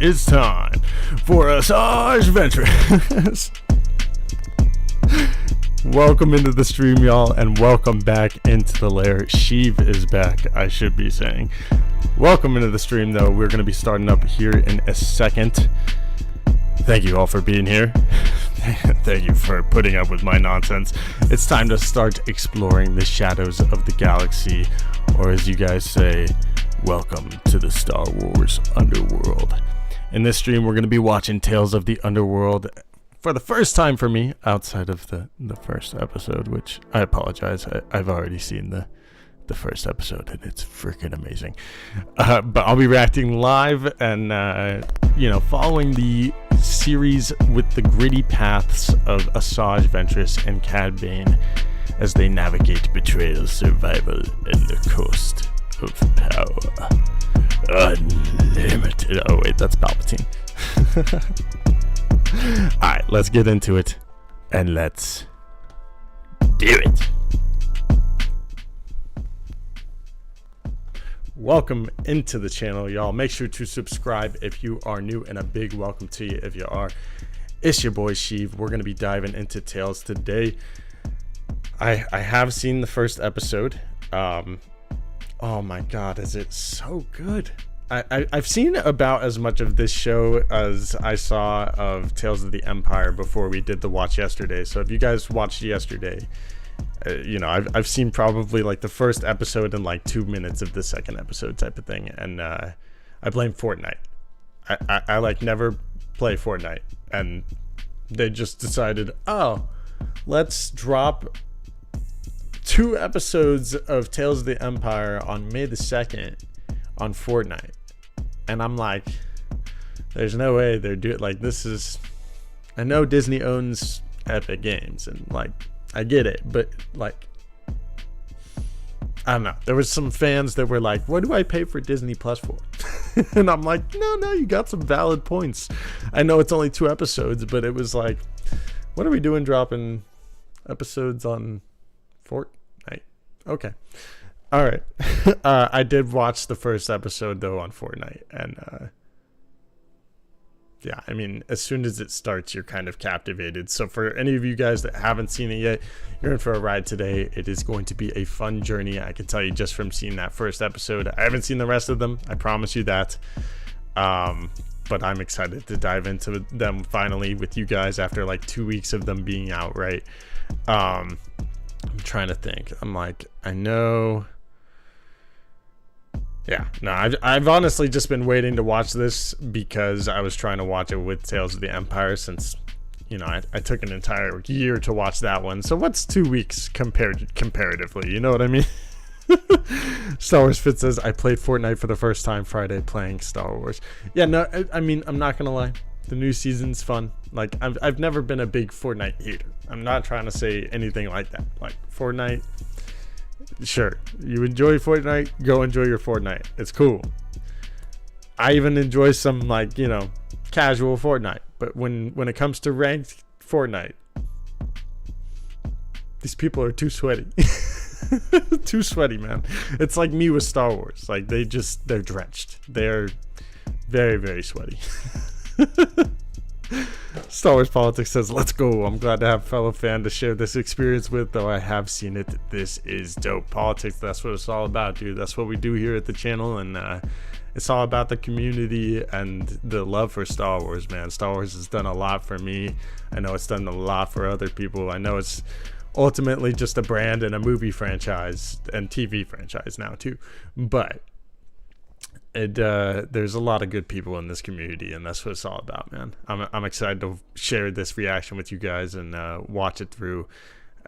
it's time for Asajj Ventress. Welcome into the stream, y'all, and welcome back into the Lair. Sheev is back, I should be saying. Welcome into the stream, though. We're going to be starting up here in a second. Thank you all for being here. Thank you for putting up with my nonsense. It's time to start exploring the shadows of the galaxy, or as you guys say, welcome to the Star Wars Underworld. In this stream, we're going to be watching Tales of the Underworld for the first time for me, outside of the first episode, which I apologize. I've already seen the first episode, and it's freaking amazing. But I'll be reacting live and, following the series with the gritty paths of Asajj Ventress and Cad Bane as they navigate betrayal, survival, and the coast of power. Unlimited. Oh, wait, that's Palpatine. Alright, let's get into it, and let's do it. Welcome into the channel, y'all. Make sure to subscribe if you are new, and a big welcome to you if you are. It's your boy Sheev. We're going to be diving into Tales today. I have seen the first episode. Oh my god, is it so good? I've seen about as much of this show as I saw of Tales of the Empire before we did the watch yesterday. So if you guys watched yesterday, I've seen probably like the first episode and like 2 minutes of the second episode type of thing. And I blame Fortnite. I like never play Fortnite. And they just decided, oh, let's drop 2 episodes of Tales of the Empire on May the 2nd on Fortnite. And I'm like, there's no way they're doing like this. Is, I know Disney owns Epic Games, and like I get it, but like I don't know. There was some fans that were like, what do I pay for Disney Plus for? And I'm like, no, you got some valid points. I know it's only 2 episodes, but it was like, what are we doing dropping episodes on Fortnite? Okay. All right. I did watch the first episode, though, on Fortnite. And, yeah, I mean, as soon as it starts, you're kind of captivated. So for any of you guys that haven't seen it yet, you're in for a ride today. It is going to be a fun journey. I can tell you just from seeing that first episode. I haven't seen the rest of them. I promise you that. But I'm excited to dive into them finally with you guys after like 2 weeks of them being out, right? I'm trying to think. I'm like, I know... Yeah, no, I've honestly just been waiting to watch this because I was trying to watch it with Tales of the Empire since, I took an entire year to watch that one. So what's 2 weeks comparatively? You know what I mean? Star Wars Fit says, I played Fortnite for the first time Friday playing Star Wars. Yeah, no, I mean, I'm not going to lie. The new season's fun. Like, I've never been a big Fortnite hater. I'm not trying to say anything like that. Like, Fortnite... Sure, you enjoy Fortnite, go enjoy your Fortnite. It's cool. I even enjoy some casual Fortnite. But when it comes to ranked Fortnite, these people are too sweaty. Too sweaty, man. It's like me with Star Wars. Like they're drenched. They're very, very sweaty. Star Wars Politics says, let's go. I'm glad to have a fellow fan to share this experience with, though I have seen it. This is dope. Politics, that's what it's all about, dude. That's what we do here at the channel, and it's all about the community and the love for Star Wars, man. Star Wars has done a lot for me. I know it's done a lot for other people. I know it's ultimately just a brand and a movie franchise and TV franchise now too, but there's a lot of good people in this community, and that's what it's all about, man. I'm excited to share this reaction with you guys and watch it through,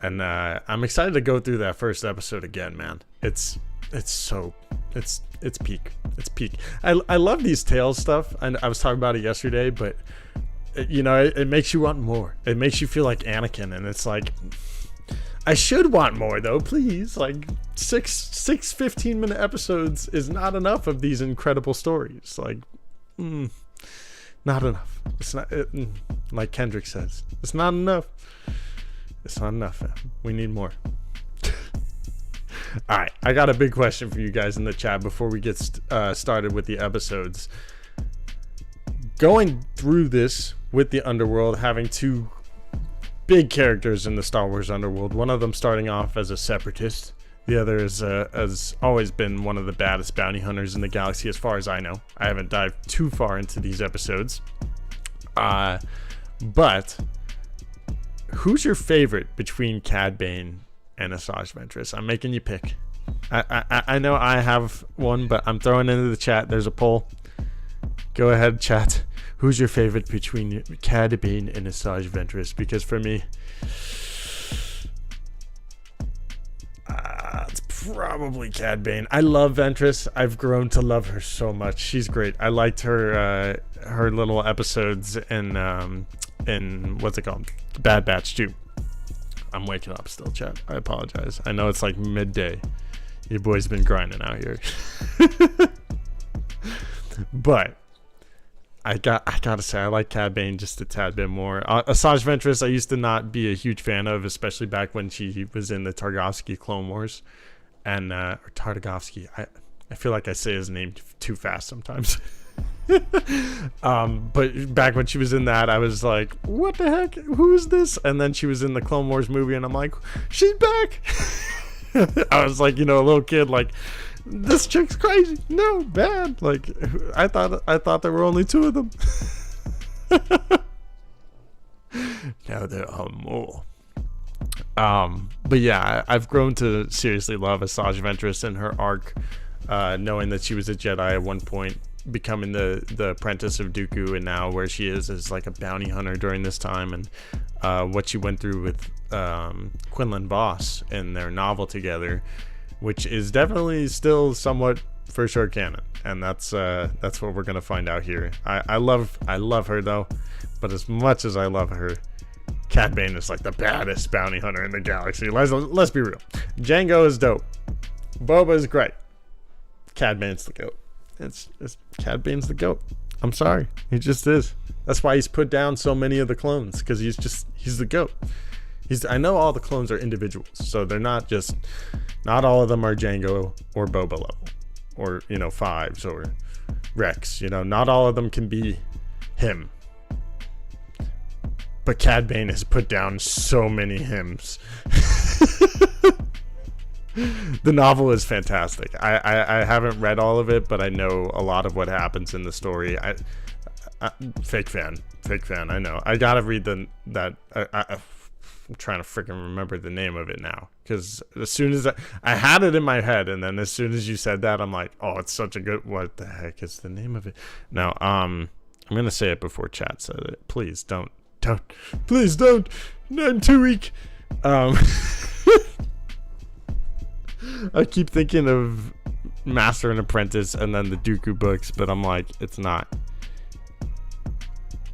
and I'm excited to go through that first episode again, man. It's peak. It's peak. I love these Tales stuff, and I was talking about it yesterday, but it makes you want more. It makes you feel like Anakin, and it's like, I should want more, though, please. Like, six 15-minute episodes is not enough of these incredible stories. Like, not enough. It's not, like Kendrick says, it's not enough. It's not enough, man. We need more. All right, I got a big question for you guys in the chat before we get started with the episodes. going through this with the Underworld, having two big characters in the Star Wars Underworld, one of them starting off as a separatist, the other has always been one of the baddest bounty hunters in the galaxy as far as I know. I haven't dived too far into these episodes, but who's your favorite between Cad Bane and Asajj Ventress? I'm making you pick. I know I have one, but I'm throwing into the chat. There's a poll. Go ahead, chat. Who's your favorite between Cad Bane and Asajj Ventress? Because for me, it's probably Cad Bane. I love Ventress. I've grown to love her so much. She's great. I liked her little episodes in what's it called? Bad Batch 2. I'm waking up still, chat. I apologize. I know it's like midday. Your boy's been grinding out here. But I gotta say, I like Cad Bane just a tad bit more. Asajj Ventress, I used to not be a huge fan of, especially back when she was in the Targovsky Clone Wars. And, or Tartakovsky. I feel like I say his name too fast sometimes. But back when she was in that, I was like, what the heck? Who is this? And then she was in the Clone Wars movie, and I'm like, she's back. I was like, a little kid, like, this chick's crazy. No, bad. Like, I thought there were only two of them. Now there are more. But yeah, I've grown to seriously love Asajj Ventress and her arc, knowing that she was a Jedi at one point, becoming the apprentice of Dooku, and now where she is like a bounty hunter during this time, and what she went through with Quinlan Voss in their novel together, which is definitely still somewhat for sure canon, and that's what we're gonna find out here. I love her though, but as much as I love her, Cad Bane is like the baddest bounty hunter in the galaxy. Let's be real. Jango is dope. Boba is great. Cad Bane's the GOAT. It's Cad Bane's the GOAT. I'm sorry, he just is. That's why he's put down so many of the clones, because he's the GOAT. I know all the clones are individuals, so they're not all of them are Jango or Boba level, or Fives or Rex. Not all of them can be him. But Cad Bane has put down so many hymns. The novel is fantastic. I haven't read all of it, but I know a lot of what happens in the story. Fake fan. I know. I gotta read that. I'm trying to freaking remember the name of it now, because as soon as I had it in my head, and then as soon as you said that, I'm like, oh, it's such a good. What the heck is the name of it? No, I'm gonna say it before chat says it. Please don't. Please don't. I'm too weak. I keep thinking of Master and Apprentice and then the Dooku books, but I'm like, it's not.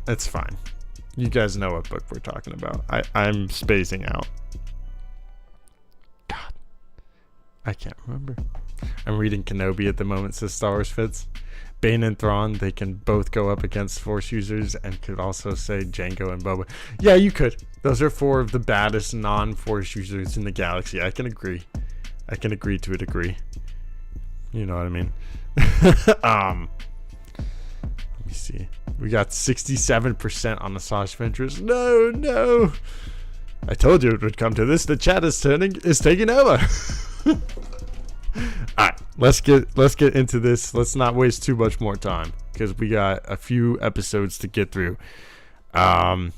It's fine. You guys know what book we're talking about. I'm spacing out. God. I can't remember. I'm reading Kenobi at the moment, says Star Wars Fits. Bane and Thrawn, they can both go up against Force users, and could also say Jango and Boba. Yeah, you could. Those are four of the baddest non-Force users in the galaxy. I can agree. I can agree to a degree. You know what I mean? Let me see. We got 67% on Asajj Ventress. No. I told you it would come to this. The chat is taking over. Alright, let's get into this. Let's not waste too much more time, because we got a few episodes to get through. Oh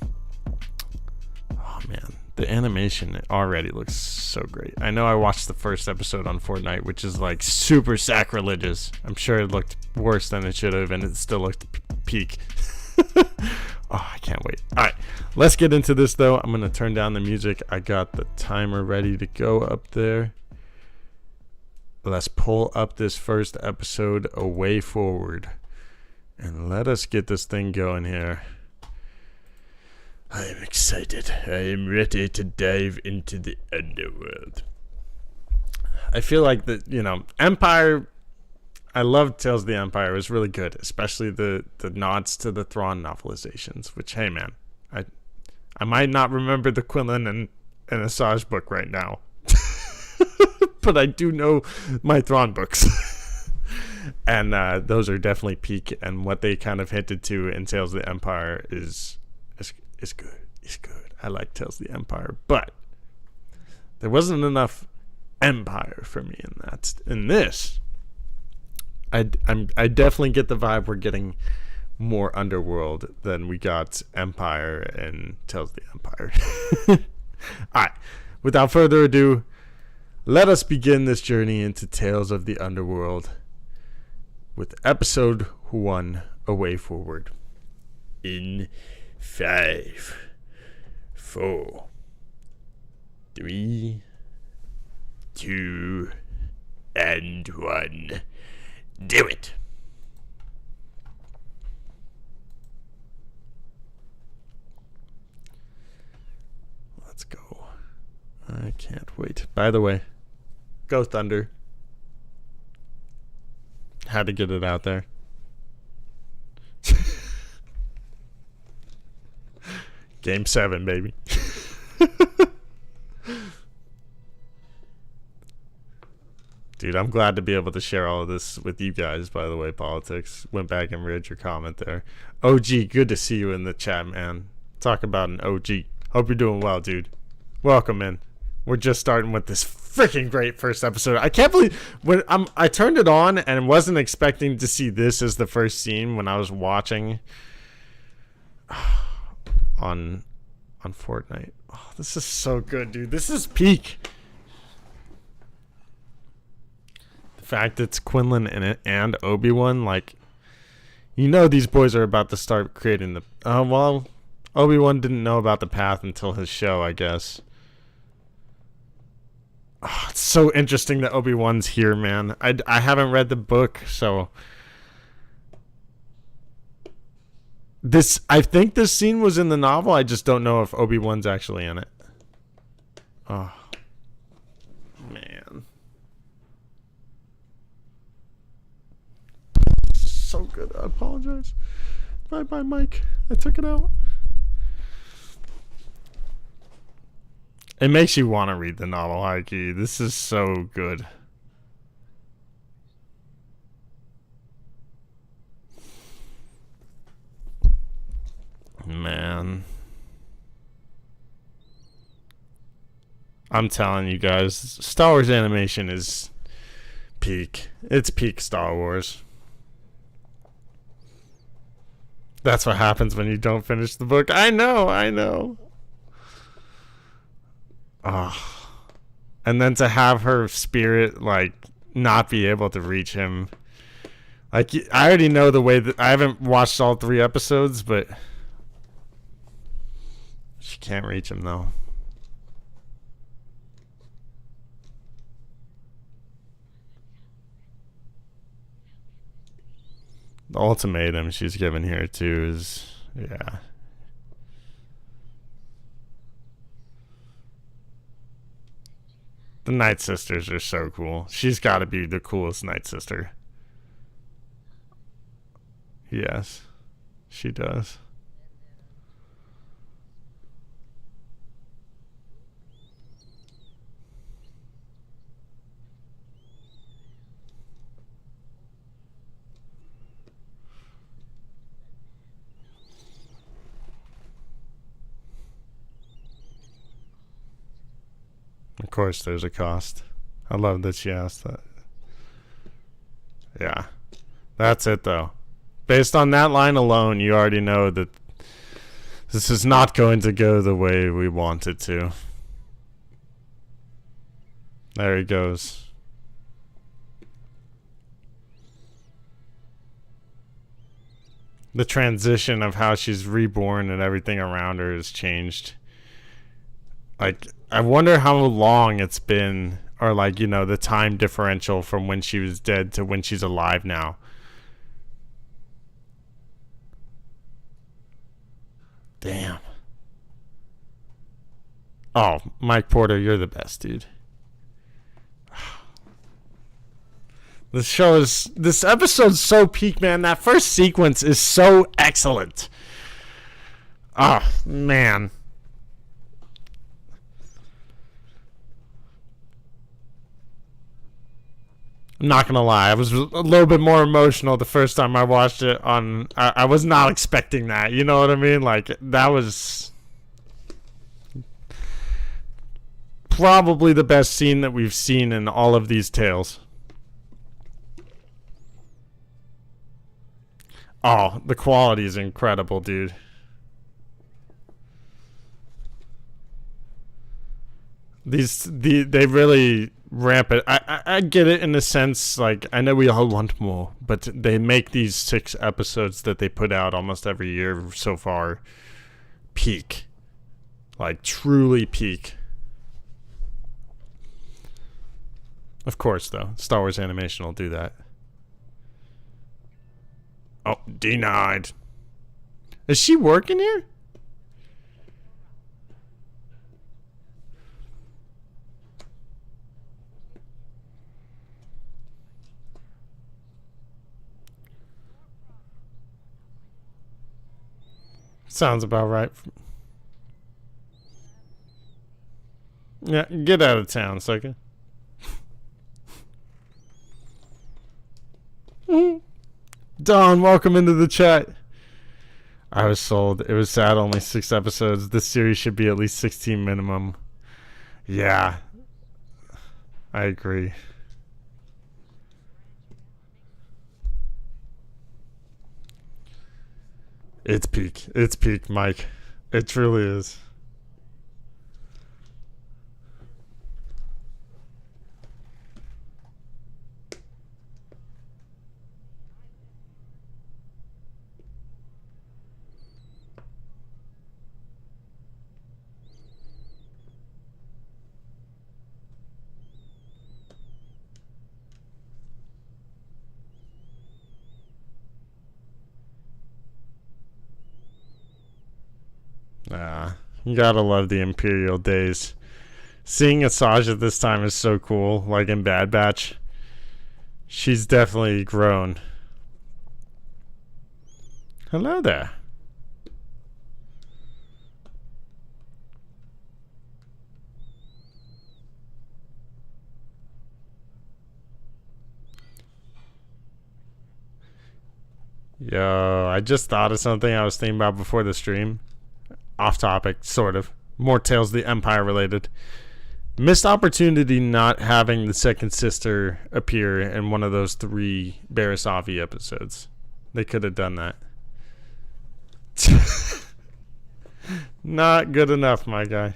man, the animation already looks so great. I know I watched the first episode on Fortnite, which is like super sacrilegious. I'm sure it looked worse than it should have, and it still looked peak. Oh, I can't wait. Alright, let's get into this though. I'm gonna turn down the music. I got the timer ready to go up there. Let's pull up this first episode, A Way Forward, and let us get this thing going here. I am excited. I am ready to dive into the Underworld. I feel like Empire, I love Tales of the Empire. It was really good, especially the nods to the Thrawn novelizations, which, hey man, I might not remember the Quinlan and Asajj book right now. But I do know my Thrawn books. And those are definitely peak, and what they kind of hinted to in Tales of the Empire is good. It's good. I like Tales of the Empire, but there wasn't enough Empire for me in that. In this, I definitely get the vibe we're getting more Underworld than we got Empire and Tales of the Empire. Alright, without further ado, let us begin this journey into Tales of the Underworld with episode 1, A Way Forward. In 5, 4, 3, 2, and 1. Do it. Let's go. I can't wait. By the way, go Thunder. Had to get it out there. Game 7, baby. Dude, I'm glad to be able to share all of this with you guys, by the way, Politics. Went back and read your comment there. OG, good to see you in the chat, man. Talk about an OG. Hope you're doing well, dude. Welcome in. We're just starting with this freaking great first episode. I can't believe when I turned it on and wasn't expecting to see this as the first scene when I was watching on Fortnite. Oh, this is so good, dude. This is peak. The fact that it's Quinlan in it and Obi-Wan, like, you know these boys are about to start creating the well, Obi-Wan didn't know about the path until his show, I guess. Oh, it's so interesting that Obi-Wan's here, man. I haven't read the book, so I think this scene was in the novel. I just don't know if Obi-Wan's actually in it. Oh, man. So good. I apologize. Bye, Mike. I took it out. It makes you want to read the novel, Hikey. This is so good. Man. I'm telling you guys, Star Wars animation is peak. It's peak Star Wars. That's what happens when you don't finish the book. I know. Oh. And then to have her spirit, like, not be able to reach him. Like, I already know the way that I haven't watched all 3 episodes, but she can't reach him, though. The ultimatum she's given here, too, is, yeah. The Night Sisters are so cool. She's got to be the coolest Night Sister. Yes, she does. Of course, there's a cost. I love that she asked that. Yeah. That's it, though. Based on that line alone, you already know that this is not going to go the way we want it to. There he goes. The transition of how she's reborn and everything around her has changed. Like, I wonder how long it's been, or like, you know, the time differential from when she was dead to when she's alive now. Damn. Oh, Mike Porter, you're the best, dude. This episode's so peak, man. That first sequence is so excellent. Oh, man. I'm not gonna lie, I was a little bit more emotional the first time I watched it on. I was not expecting that. You know what I mean? Like, that was probably the best scene that we've seen in all of these tales. Oh, the quality is incredible, dude. They really ramp it. I get it in a sense, like, I know we all want more, but they make these 6 episodes that they put out almost every year so far peak. Like, truly peak. Of course, though, Star Wars Animation will do that. Oh, denied. Is she working here? Sounds about right. Yeah, get out of town, sucker. Don, welcome into the chat. I was sold. It was sad, only 6 episodes. This series should be at least 16 minimum. Yeah, I agree. It's peak. It's peak, Mike. It truly is. You gotta love the Imperial days. Seeing Asajj at this time is so cool, like in Bad Batch. She's definitely grown. Hello there. Yo, I just thought of something I was thinking about before the stream. Off topic, sort of. More Tales of the Empire related. Missed opportunity not having the second sister appear in one of those 3 Barisavi episodes. They could have done that. Not good enough, my guy.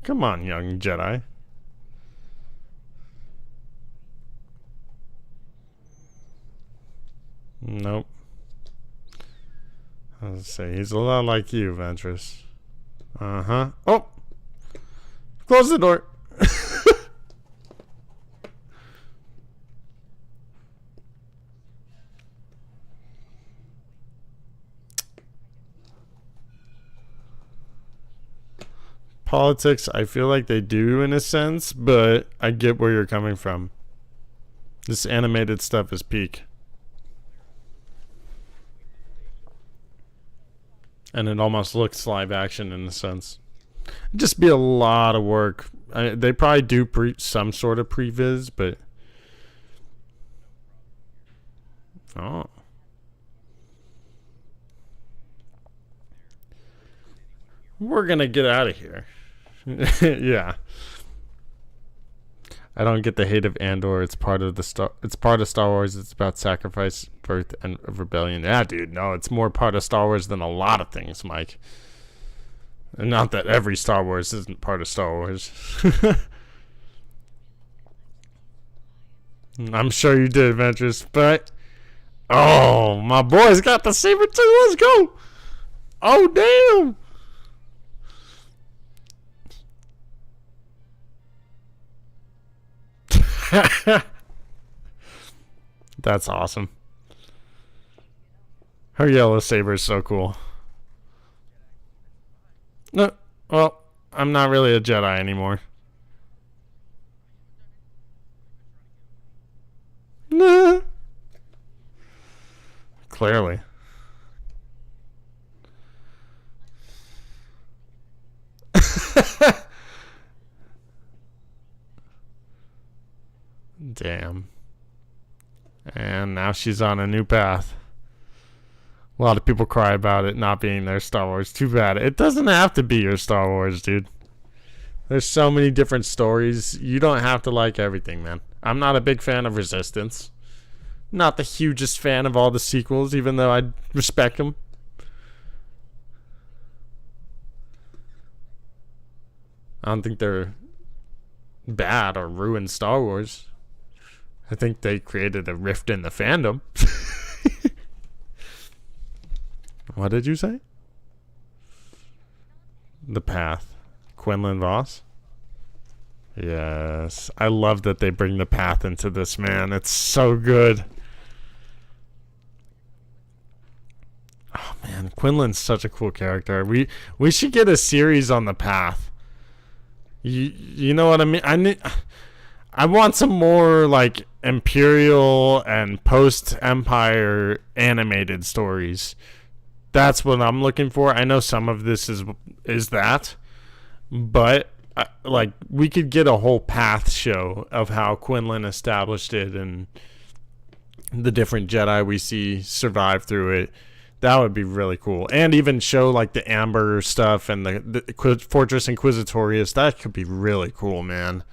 Come on, young Jedi. Nope. I was say he's a lot like you, Ventress. Uh-huh. Oh! Close the door. Politics, I feel like they do in a sense, but I get where you're coming from. This animated stuff is peak. And it almost looks live action in a sense. It'd just be a lot of work. They probably do some sort of previs, but... Oh. We're gonna get out of here. Yeah. I don't get the hate of Andor. It's part of Star Wars. It's about sacrifice, birth, and rebellion. Yeah, dude. No, it's more part of Star Wars than a lot of things, Mike. And not that every Star Wars isn't part of Star Wars. I'm sure you did, Ventress, but... Oh, my boy's got the saber too. Let's go. Oh, damn. That's awesome. Her yellow saber is so cool. No, well, I'm not really a Jedi anymore. Nah. Clearly. Damn. And now she's on a new path. A lot of people cry about it not being their Star Wars. Too bad. It doesn't have to be your Star Wars, dude. There's so many different stories. You don't have to like everything, man. I'm not a big fan of Resistance. Not the hugest fan of all the sequels, even though I respect them. I don't think they're bad or ruined Star Wars. I think they created a rift in the fandom. What did you say? The Path. Quinlan Voss? Yes. I love that they bring the Path into this, man. It's so good. Oh, man. Quinlan's such a cool character. We should get a series on the Path. You know what I mean? I want some more like Imperial and post-Empire animated stories. That's what I'm looking for. I know some of this is that, but like we could get a whole Path show of how Quinlan established it and the different Jedi we see survive through it. That would be really cool. And even show like the Amber stuff and the Fortress Inquisitorius. That could be really cool, man.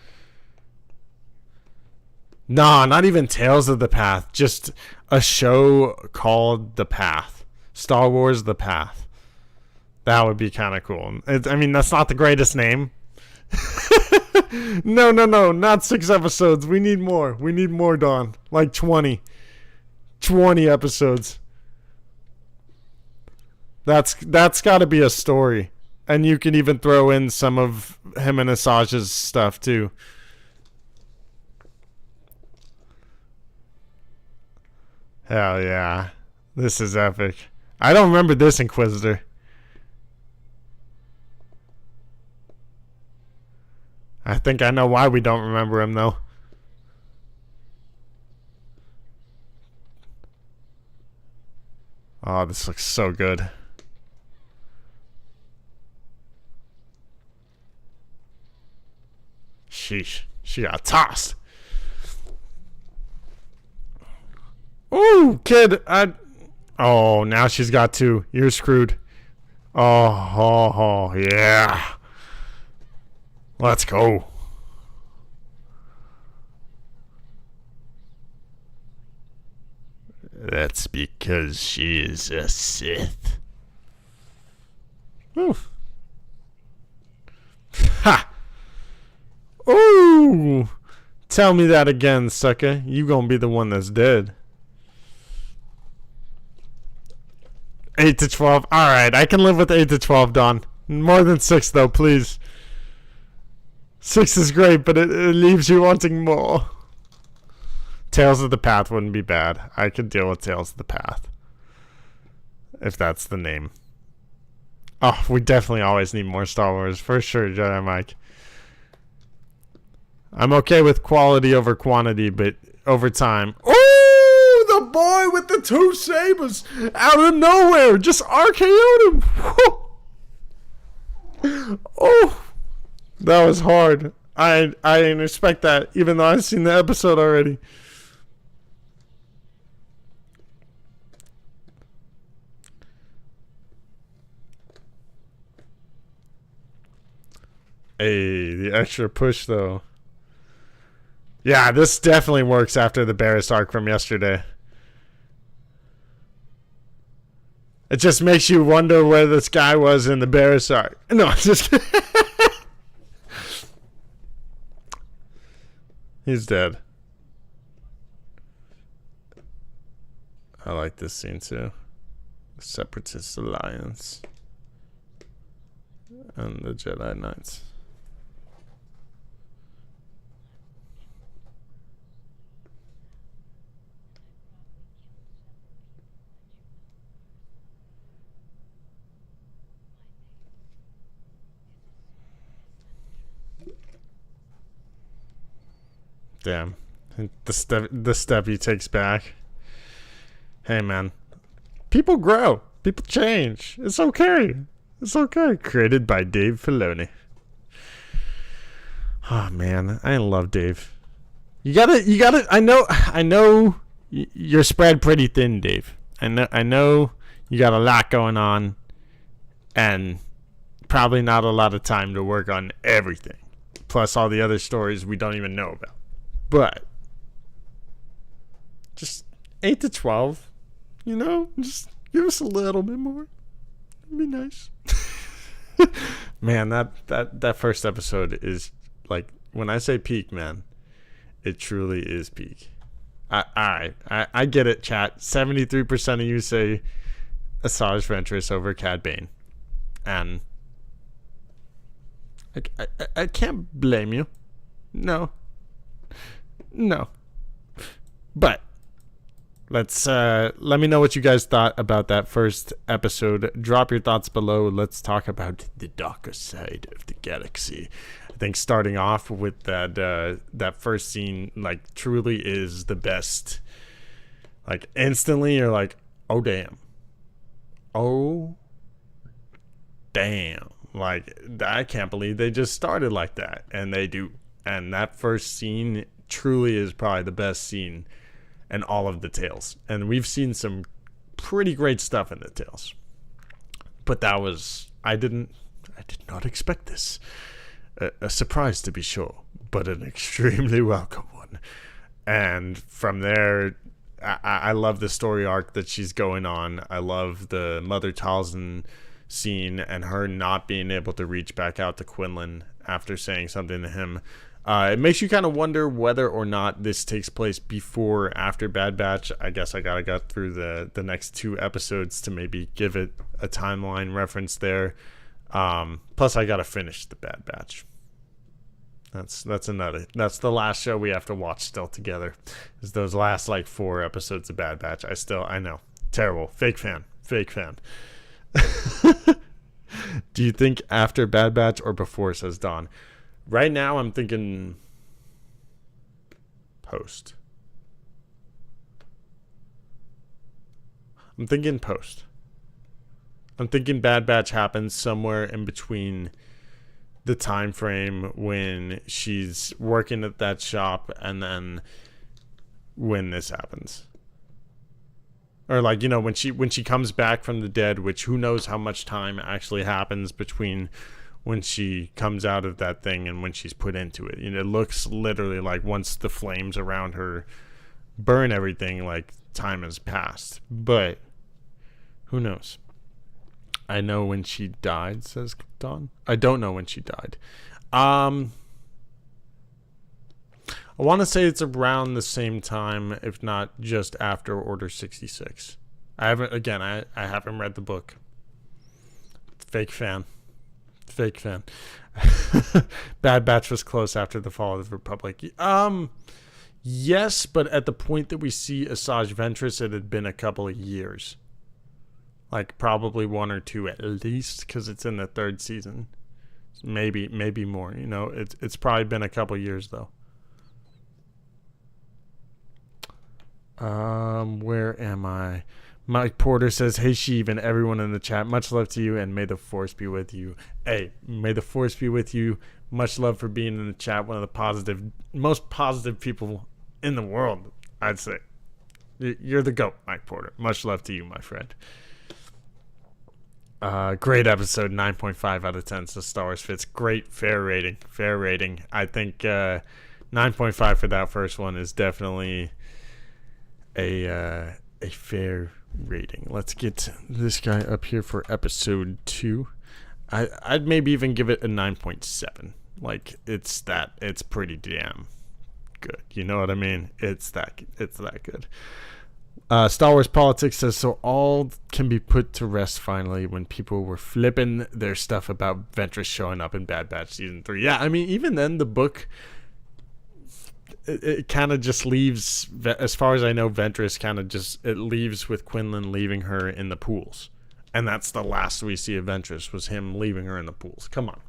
Nah, not even Tales of the Path. Just a show called The Path. Star Wars The Path. That would be kind of cool. I mean, that's not the greatest name. No. Not 6 episodes. We need more. We need more, Dawn. Like 20. 20 episodes. That's got to be a story. And you can even throw in some of him and Asajj's stuff, too. Hell yeah. This is epic. I don't remember this Inquisitor. I think I know why we don't remember him, though. Oh, this looks so good. Sheesh. She got tossed. Ooh, kid. Oh, now she's got 2. You're screwed. Oh, yeah. Let's go. That's because she is a Sith. Oof. Ha! Ooh! Tell me that again, sucker. You gonna be the one that's dead. 8 to 12. Alright, I can live with 8 to 12, Dawn. More than 6, though, please. 6 is great, but it leaves you wanting more. Tales of the Path wouldn't be bad. I could deal with Tales of the Path. If that's the name. Oh, we definitely always need more Star Wars. For sure, Jedi Mike. I'm okay with quality over quantity, but over time. Oh, the boy with the 2 sabers out of nowhere just RKO'd him. Oh, that was hard. I didn't expect that, even though I've seen the episode already. Hey, the extra push though. Yeah, this definitely works after the Barriss arc from yesterday. It just makes you wonder where this guy was in the Barriss arc. No, I'm just kidding. He's dead. I like this scene too. The Separatist Alliance. And the Jedi Knights. Damn. The step he takes back. Hey, man. People grow. People change. It's okay. It's okay. Created by Dave Filoni. Oh, man. I love Dave. You gotta. I know you're spread pretty thin, Dave. I know you got a lot going on, and probably not a lot of time to work on everything. Plus all the other stories we don't even know about. But just 8 to 12, just give us a little bit more. It'd be nice. Man, that first episode is like, when I say peak, man, it truly is peak. I get it, chat. 73% of you say Asajj Ventress over Cad Bane, and I can't blame you. No. But let me know what you guys thought about that first episode. Drop your thoughts below. Let's talk about the darker side of the galaxy. I think starting off with that first scene, like, truly is the best. Like, instantly you're like, oh damn. Like, I can't believe they just started like that, and they do. And that first scene truly is probably the best scene in all of the Tales. And we've seen some pretty great stuff in the Tales, but that was, I did not expect this. A surprise, to be sure, but an extremely welcome one. And from there, I love the story arc that she's going on. I love the Mother Talzin scene and her not being able to reach back out to Quinlan after saying something to him. It makes you kind of wonder whether or not this takes place before or after Bad Batch. I guess I gotta go through the next 2 episodes to maybe give it a timeline reference there. Plus I gotta finish the Bad Batch. That's the last show we have to watch still together, is those last like 4 episodes of Bad Batch. I know, terrible, fake fan. Do you think after Bad Batch or before, says Dawn? Right now I'm thinking post. I'm thinking Bad Batch happens somewhere in between the time frame when she's working at that shop and then when this happens. Or like, when she comes back from the dead, which who knows how much time actually happens between when she comes out of that thing and when she's put into it. It looks literally like once the flames around her burn everything, like time has passed. But who knows? I know when she died, says Dawn. I don't know when she died. I want to say it's around the same time, if not just after Order 66. I haven't read the book. Fake fan. Bad Batch was close after the fall of the Republic. Yes, but at the point that we see Asajj Ventress, it had been a couple of years. Like probably 1 or 2 at least, because it's in the 3rd season. Maybe more. It's probably been a couple of years though. Where am I? Mike Porter says, "Hey Sheev and everyone in the chat, much love to you and may the force be with you." Hey, may the force be with you. Much love for being in the chat. One of the most positive people in the world, I'd say. You're the GOAT, Mike Porter. Much love to you, my friend. Great episode, 9.5 out of 10. So Star Wars Fits. Great, fair rating. I think 9.5 for that first one is definitely a fair rating. Let's get this guy up here for episode 2. I'd maybe even give it a 9.7. Like it's pretty damn good. You know what I mean? It's that good. Star Wars Politics says, so all can be put to rest finally when people were flipping their stuff about Ventress showing up in Bad Batch season 3. Yeah, I mean, even then the book, it kind of just leaves, as far as I know, Ventress kind of just, it leaves with Quinlan leaving her in the pools. And that's the last we see of Ventress, was him leaving her in the pools. Come on.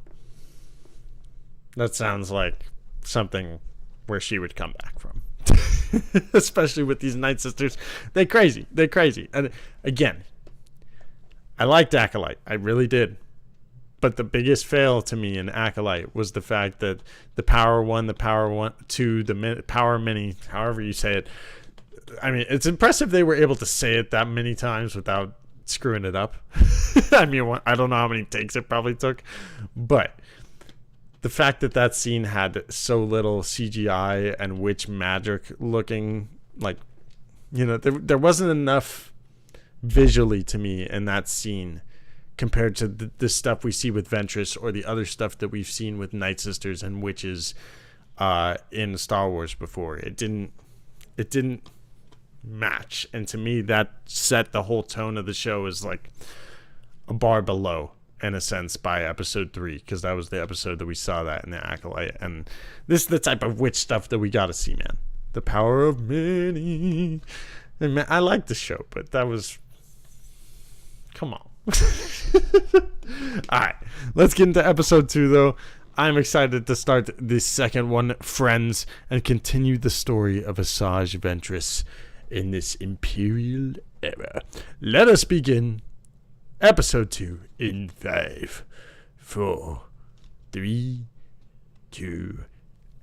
That sounds like something where she would come back from. Especially with these Night Sisters. They're crazy. And again, I liked Acolyte. I really did. But the biggest fail to me in Acolyte was the fact that the Power 1, the Power 1, 2, the Power Mini, however you say it. I mean, it's impressive they were able to say it that many times without screwing it up. I mean, I don't know how many takes it probably took, but the fact that that scene had so little CGI and witch magic looking, like, you know, there wasn't enough visually to me in that scene compared to the stuff we see with Ventress or the other stuff that we've seen with Night Sisters and witches in Star Wars before. It didn't match, and to me that set the whole tone of the show as like a bar below, in a sense, by episode 3, because that was the episode that we saw that in the Acolyte. And this is the type of witch stuff that we gotta see, man. The power of many. And man, I like the show, but that was, come on. Alright, let's get into episode 2 though. I'm excited to start the second one, Friends, and continue the story of Asajj Ventress in this Imperial era. Let us begin episode 2 in 5, 4, 3, 2,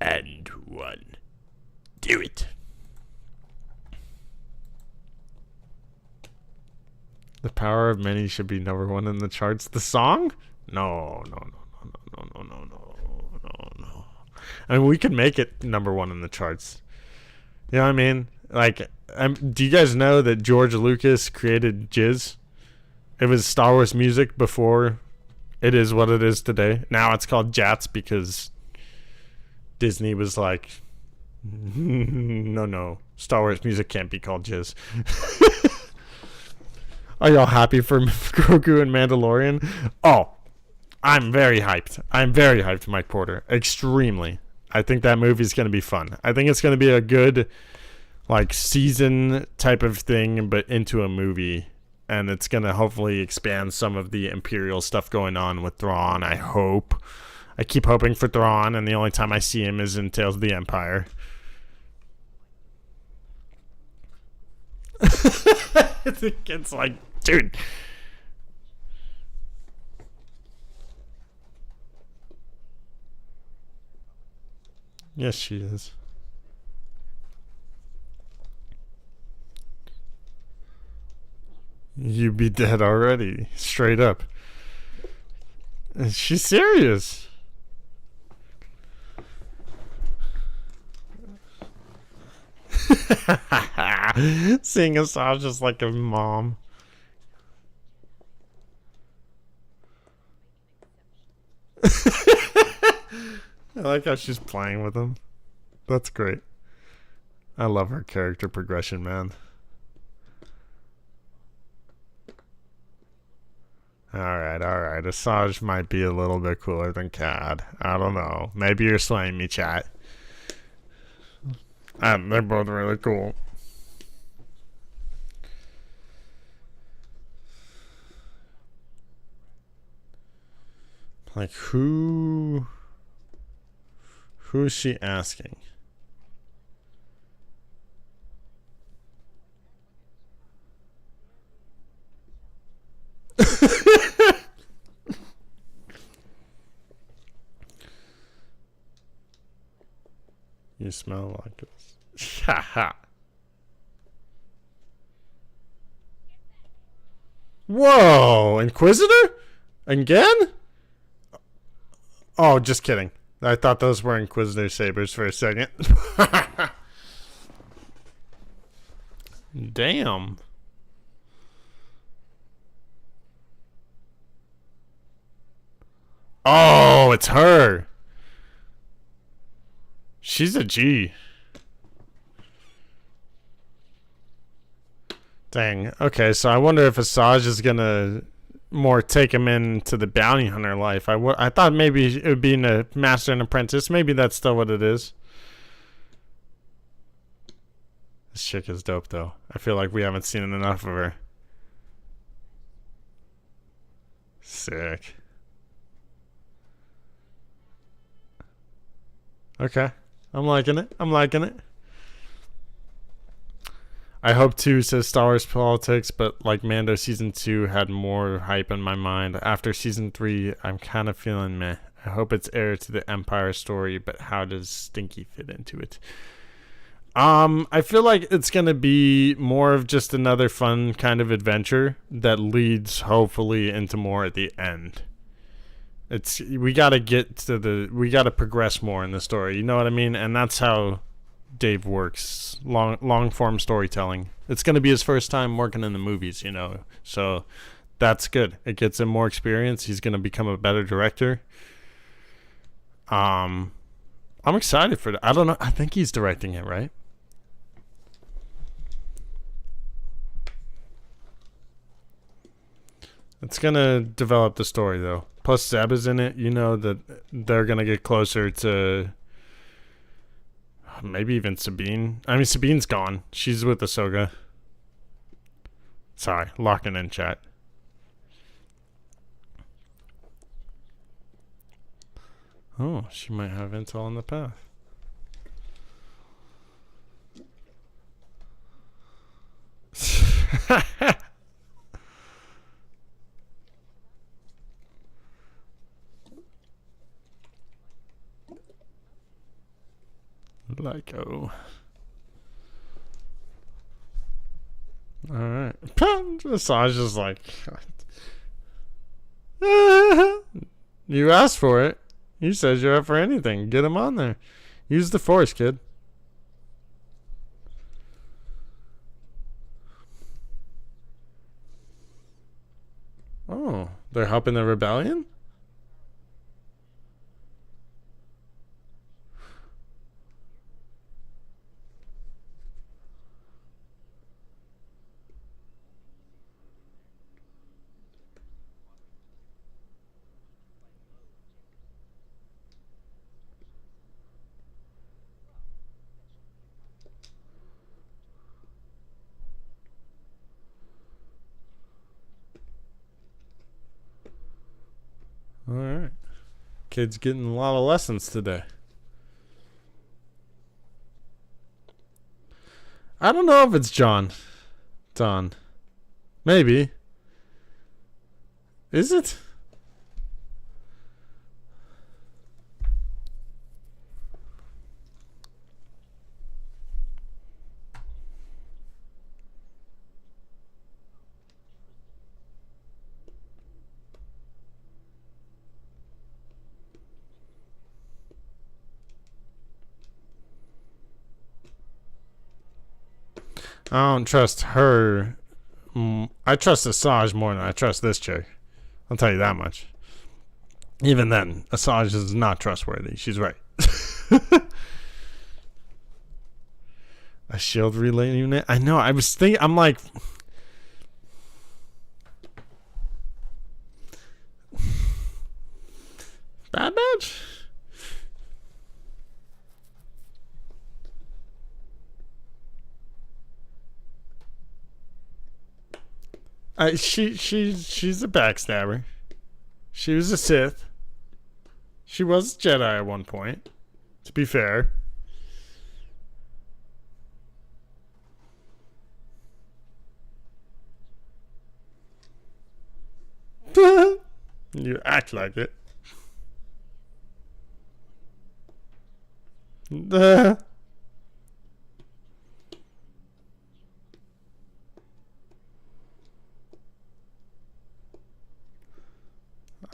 and 1. Do it. The power of many should be number 1 in the charts. The song? No. I mean, we could make it number 1 in the charts. You know what I mean? Like, do you guys know that George Lucas created Jizz? It was Star Wars music before it is what it is today. Now it's called Jats because Disney was like, no, Star Wars music can't be called Jizz. Are y'all happy for Grogu and Mandalorian? Oh, I'm very hyped. I'm very hyped, Mike Porter. Extremely. I think that movie's going to be fun. I think it's going to be a good, like, season type of thing, but into a movie. And it's going to hopefully expand some of the Imperial stuff going on with Thrawn, I hope. I keep hoping for Thrawn, and the only time I see him is in Tales of the Empire. The kid's like, dude. Yes, she is. You'd be dead already, straight up. She's serious. Seeing Asajj just like a mom. I like how she's playing with him. That's great. I love her character progression, man. Alright. Asajj might be a little bit cooler than Cad. I don't know. Maybe you're slaying me, chat. They're both really cool. Like, who is she asking? You smell like this. Haha. Whoa, Inquisitor? Again? Oh, just kidding. I thought those were Inquisitor sabers for a second. Damn. Oh, it's her. She's a G. Dang. Okay, so I wonder if Asajj is gonna more take him into the bounty hunter life. I thought maybe it would be in a master and apprentice. Maybe that's still what it is. This chick is dope, though. I feel like we haven't seen enough of her. Sick. Okay. I'm liking it. I hope 2 says Star Wars politics, but like Mando season 2 had more hype in my mind. After season 3, I'm kind of feeling meh. I hope it's heir to the Empire story, but how does Stinky fit into it? I feel like it's gonna be more of just another fun kind of adventure that leads hopefully into more at the end. We gotta progress more in the story, you know what I mean? And that's how Dave works. Long form storytelling. It's gonna be his first time working in the movies, you know. So that's good. It gets him more experience. He's gonna become a better director. I'm excited for that. I don't know. I think he's directing it, right? It's gonna develop the story though. Plus Zeb is in it. You know that they're gonna get closer to maybe even Sabine. I mean, Sabine's gone. She's with Ahsoka. Sorry, locking in chat. Oh, she might have intel on the path. Like, oh. Alright. Asajj is like, you asked for it. You said you're up for anything. Get him on there. Use the Force, kid. Oh, they're helping the rebellion? Alright. Kid's getting a lot of lessons today. I don't know if it's John. Don. Maybe. Is it? I don't trust her. I trust Asajj more than I trust this chick. I'll tell you that much. Even then, Asajj is not trustworthy. She's right. A shield relay unit? I know. I was thinking. I'm like. Bad Batch? She's a backstabber. She was a Sith. She was a Jedi at one point. To be fair. You act like it.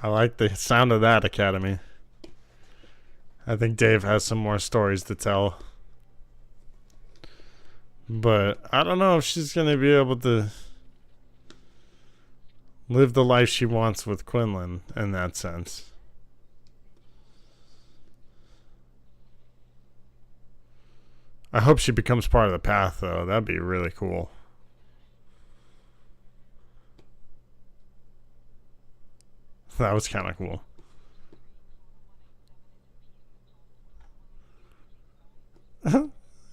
I like the sound of that, Academy. I think Dave has some more stories to tell. But I don't know if she's going to be able to live the life she wants with Quinlan in that sense. I hope she becomes part of the path, though. That'd be really cool. That was kind of cool.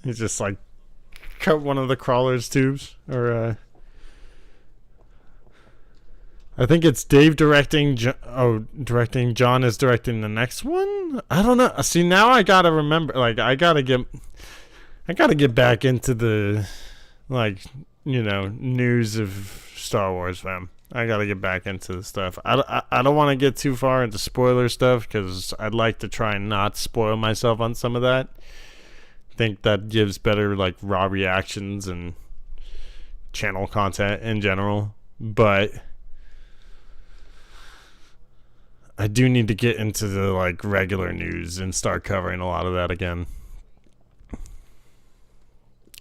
He just like cut one of the crawler's tubes, or I think it's Dave directing. Directing. John is directing the next one. I don't know. See, now I gotta remember. Like, I gotta get back into the like, you know, news of Star Wars, fam. I gotta get back into the stuff. I don't want to get too far into spoiler stuff because I'd like to try and not spoil myself on some of that. Think that gives better like raw reactions and channel content in general, but I do need to get into the like regular news and start covering a lot of that again.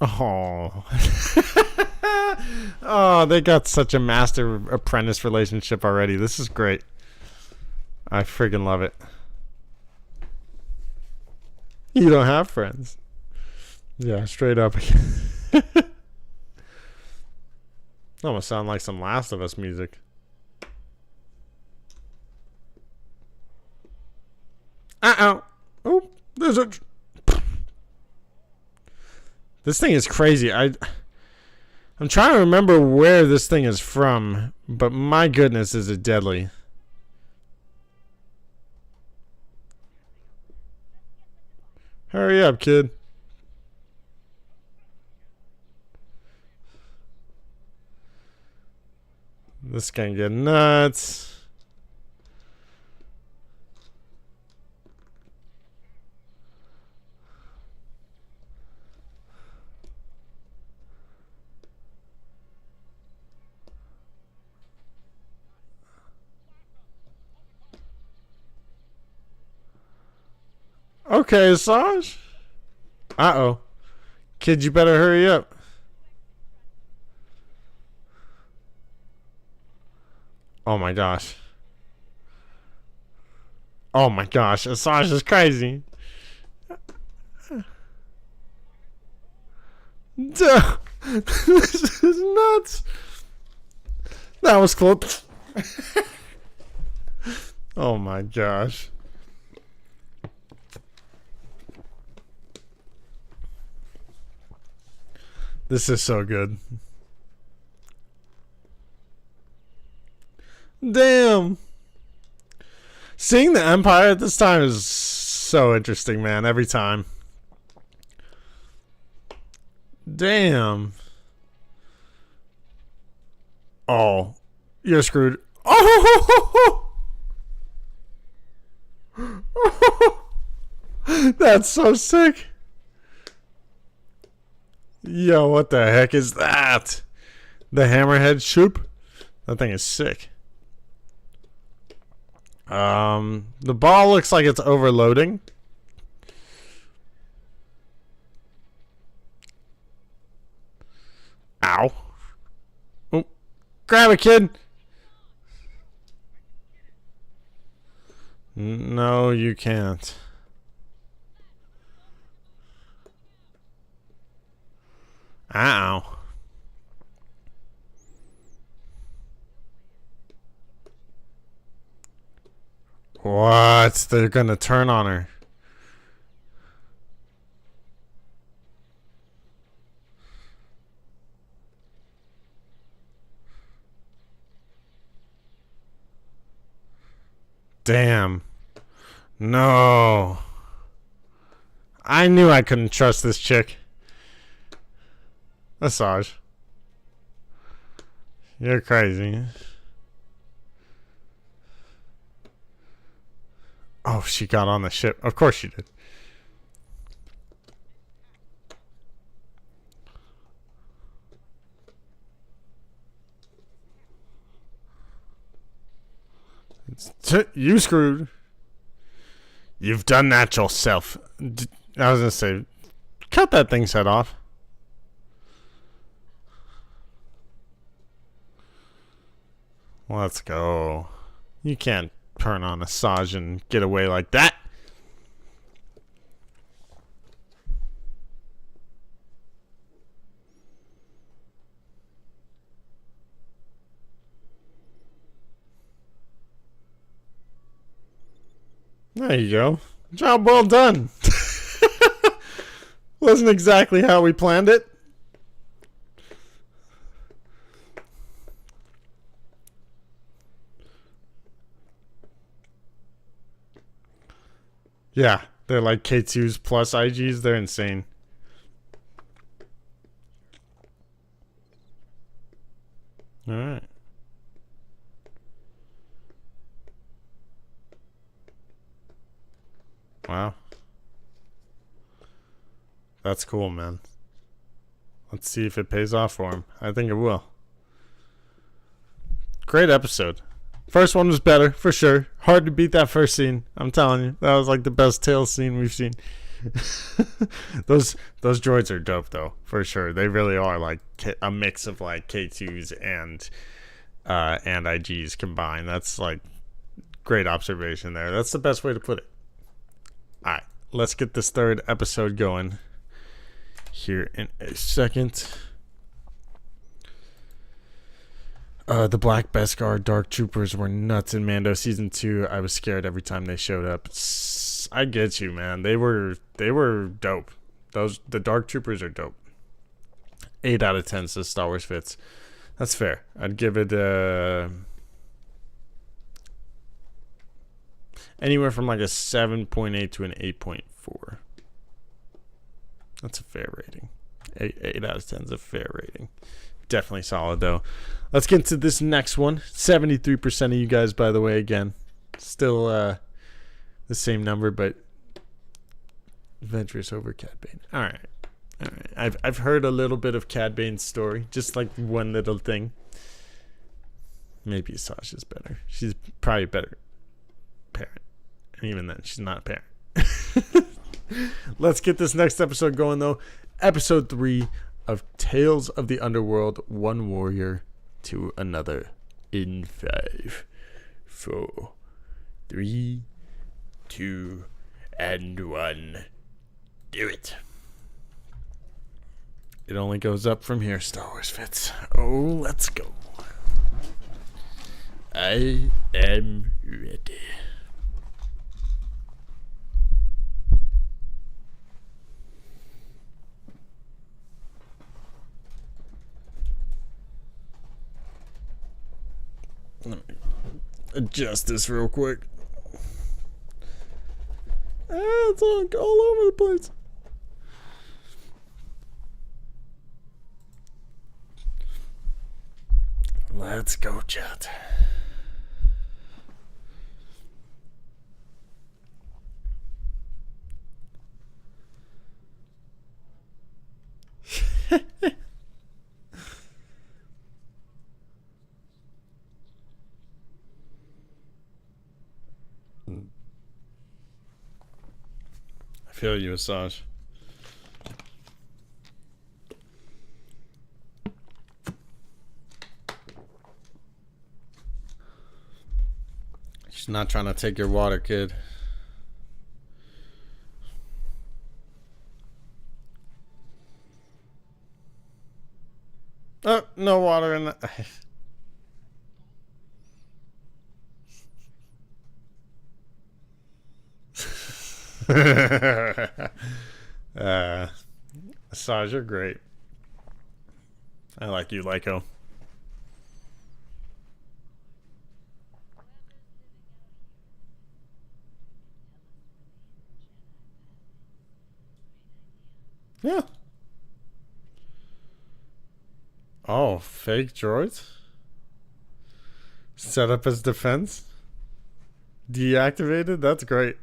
Oh. Oh, they got such a master apprentice relationship already. This is great. I friggin' love it. You don't have friends. Yeah, straight up. Almost sound like some Last of Us music. Uh-oh. Oh, there's a... This thing is crazy. I'm trying to remember where this thing is from, but my goodness, is it deadly. Hurry up, kid. This can get nuts. Okay, Asajj. Uh-oh. Kid, you better hurry up. Oh my gosh. Oh my gosh, Asajj is crazy. Duh. This is nuts. That was close. Oh my gosh. This is so good. Damn. Seeing the Empire at this time is so interesting, man. Every time. Damn. Oh. You're screwed. Oh! That's so sick. Yo, what the heck is that? The hammerhead shoop? That thing is sick. The ball looks like it's overloading. Ow. Oh, grab it, kid. No, you can't. Ow. What? They're gonna turn on her. Damn. No. I knew I couldn't trust this chick. Asajj. You're crazy. Oh, she got on the ship. Of course she did. You screwed. You've done that yourself. I was gonna say, cut that thing's head off. Let's go. You can't turn on Asajj and get away like that. There you go. Job well done. Wasn't exactly how we planned it. Yeah, they're like K2s plus IGs. They're insane. All right. Wow. That's cool, man. Let's see if it pays off for him. I think it will. Great episode. First one was better, for sure. Hard to beat that first scene. I'm telling you. That was like the best Tails scene we've seen. those droids are dope, though, for sure. They really are like a mix of like K2s and IGs combined. That's like great observation there. That's the best way to put it. All right. Let's get this third episode going here in a second. The Black Beskar Dark Troopers were nuts in Mando Season 2. I was scared every time they showed up. I get you, man. They were dope. The Dark Troopers are dope. 8 out of 10 says Star Wars Fits. That's fair. I'd give it anywhere from like a 7.8 to an 8.4. That's a fair rating. 8 out of 10 is a fair rating. Definitely solid, though. Let's get into this next one. 73% of you guys, by the way, again. Still the same number, but Ventress over Cad Bane. All right. I've heard a little bit of Cad Bane's story. Just like one little thing. Maybe Asajj is better. She's probably a better parent. And even then, she's not a parent. Let's get this next episode going, though. Episode 3 of Tales of the Underworld, One Warrior to Another, in 5, 4, 3, 2, and 1. Do it. It only goes up from here, Star Wars Fits. Oh, let's go. I am ready. Let me adjust this real quick. It's all over the place. Let's go, chat. I feel you, Asajj. She's not trying to take your water, kid. Oh, no water in that. Asajj, you're great. I like you, Lyko. Yeah. Oh, fake droids? Set up as defense? Deactivated? That's great.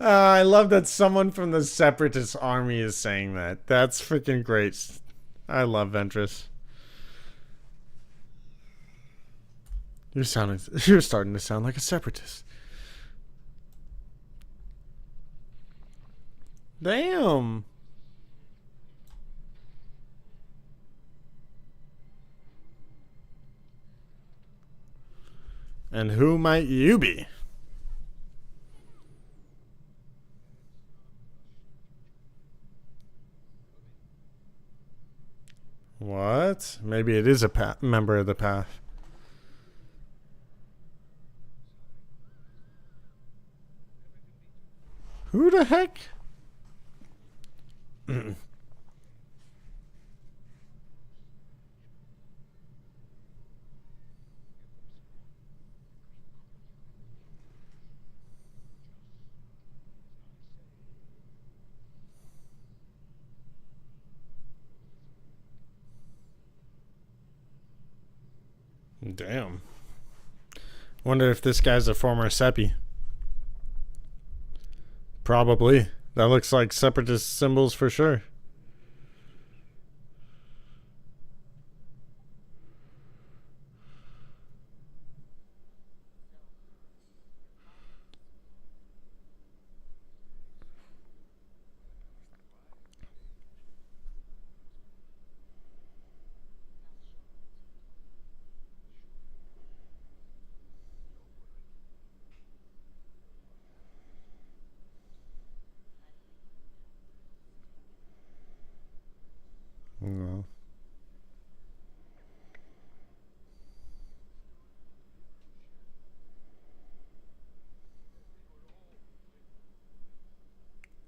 I love that someone from the Separatist army is saying that. That's freaking great. I love Ventress. You're starting to sound like a Separatist. Damn. And who might you be? What? Maybe it is a member of the path. Who the heck? Damn. Wonder if this guy's a former Seppi. Probably. That looks like separatist symbols for sure. No.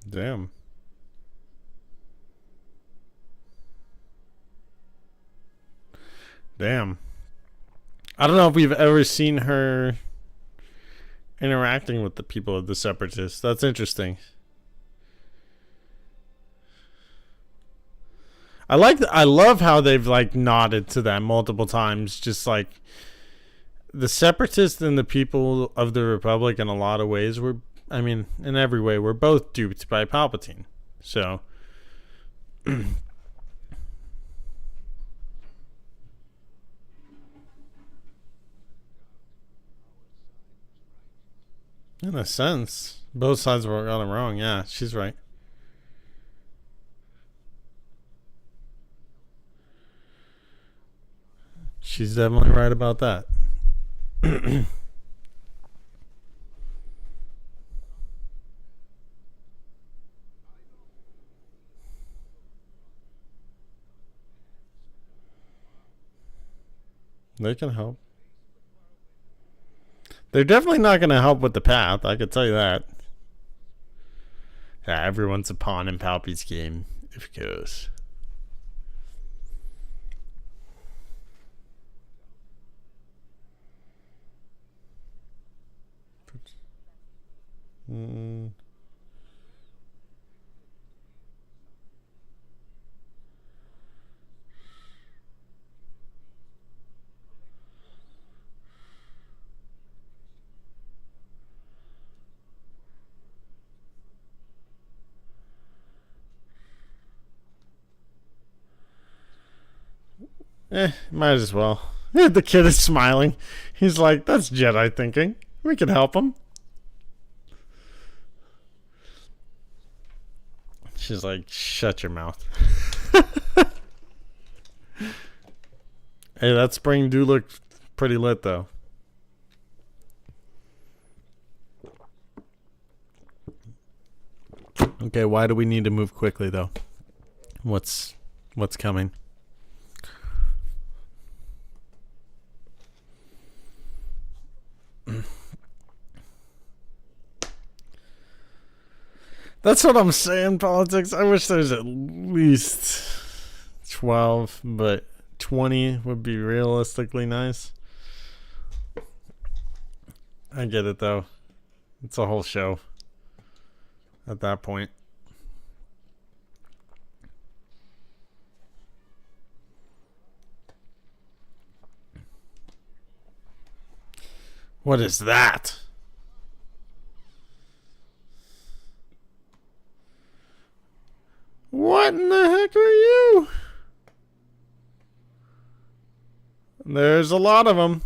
Damn. Damn. I don't know if we've ever seen her interacting with the people of the Separatists. That's interesting. I love how they've like nodded to that multiple times. Just like the Separatists and the people of the Republic, in a lot of ways, were, I mean, in every way, we're both duped by Palpatine. So. In a sense, both sides were got it wrong. Yeah, she's right. She's definitely right about that. They can help. They're definitely not going to help with the path, I could tell you that. Yeah, everyone's a pawn in Palpy's game, of course. Might as well. The kid is smiling. He's like, that's Jedi thinking. We can help him. She's like, shut your mouth. Hey, that spring do look pretty lit, though. Okay, why do we need to move quickly, though? What's coming? That's what I'm saying, politics. I wish there's at least 12, but 20 would be realistically nice. I get it, though. It's a whole show at that point. What is that? What in the heck are you? There's a lot of them.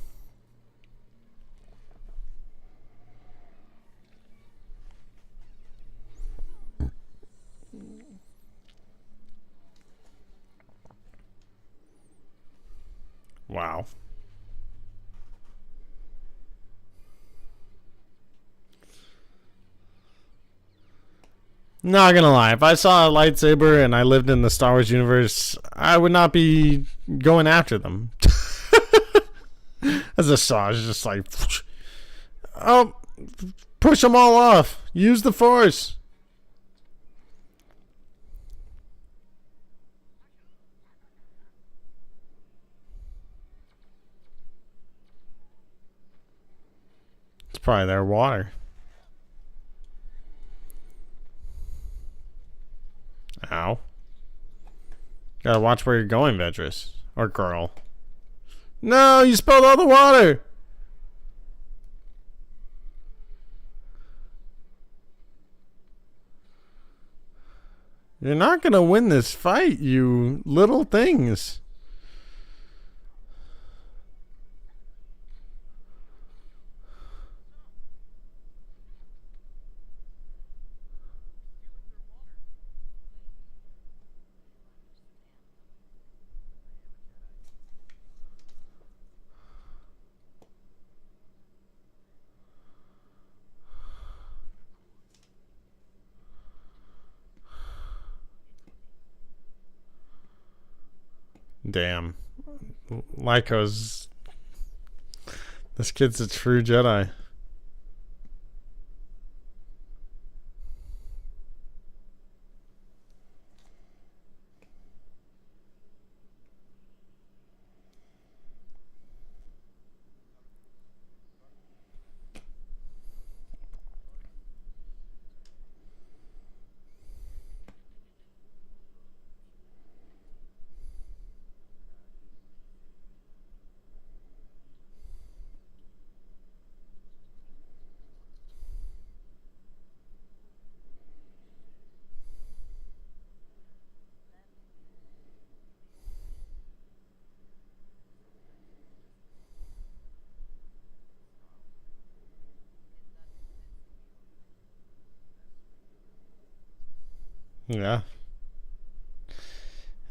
Wow. Not gonna lie, if I saw a lightsaber and I lived in the Star Wars universe, I would not be going after them. As Asajj, just like, oh, push them all off. Use the Force. It's probably their water. Ow. Gotta watch where you're going, Ventress. Or girl. No, you spilled all the water. You're not gonna win this fight, you little things. Damn. Lyco's... This kid's a true Jedi. Yeah.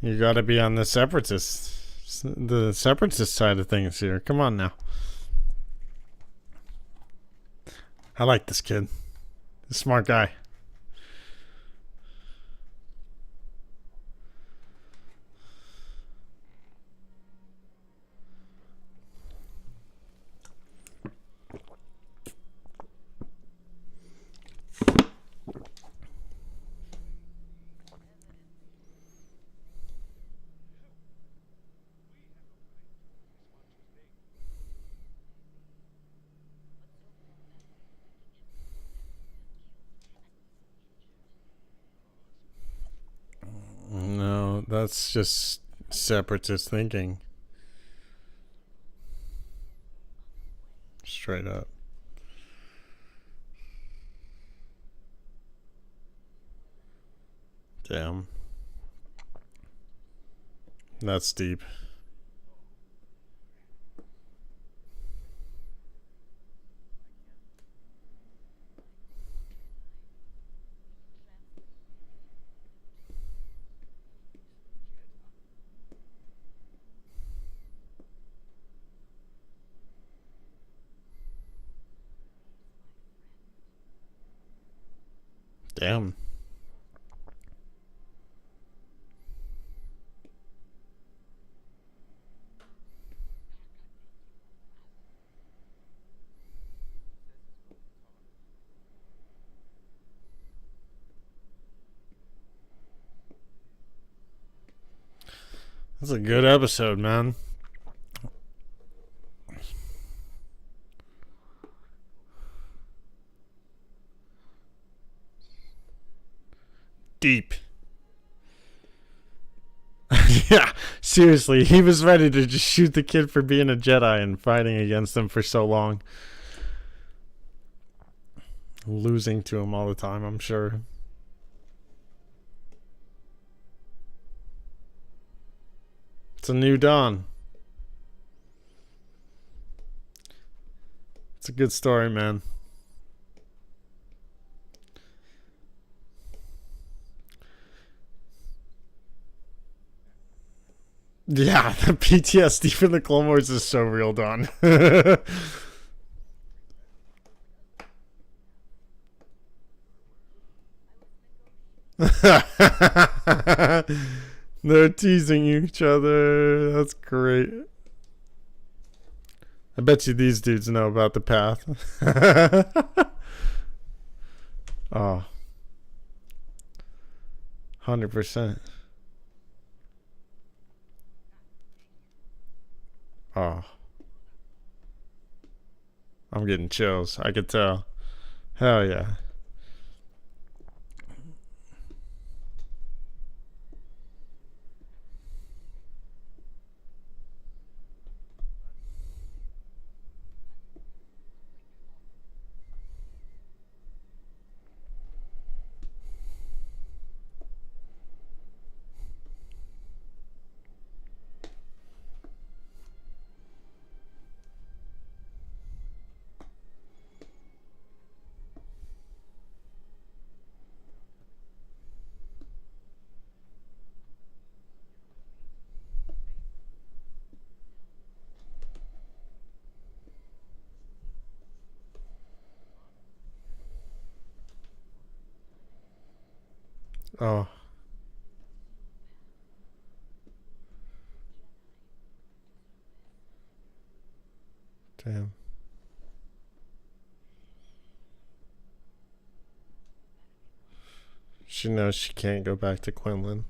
You gotta be on the separatist side of things here. Come on now. I like this kid. He's a smart guy. No, that's just separatist thinking. Straight up. Damn. That's deep. Damn. That's a good episode, man. Deep. Yeah, seriously, he was ready to just shoot the kid for being a Jedi and fighting against him for so long. Losing to him all the time, I'm sure. It's a new dawn. It's a good story, man. Yeah, the PTSD from the Clone Wars is so real, Don. They're teasing each other. That's great. I bet you these dudes know about the path. Oh. 100%. Oh. I'm getting chills. I could tell. Hell yeah. Oh. Damn. She knows she can't go back to Quinlan.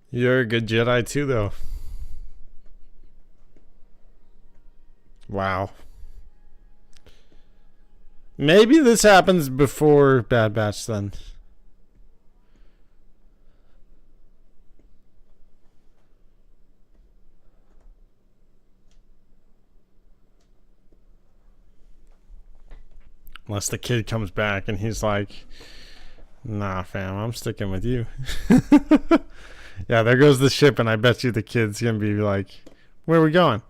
You're a good Jedi too, though. Wow. Maybe this happens before Bad Batch then. Unless the kid comes back and he's like, nah, fam, I'm sticking with you. Yeah, there goes the ship, and I bet you the kid's going to be like, where are we going?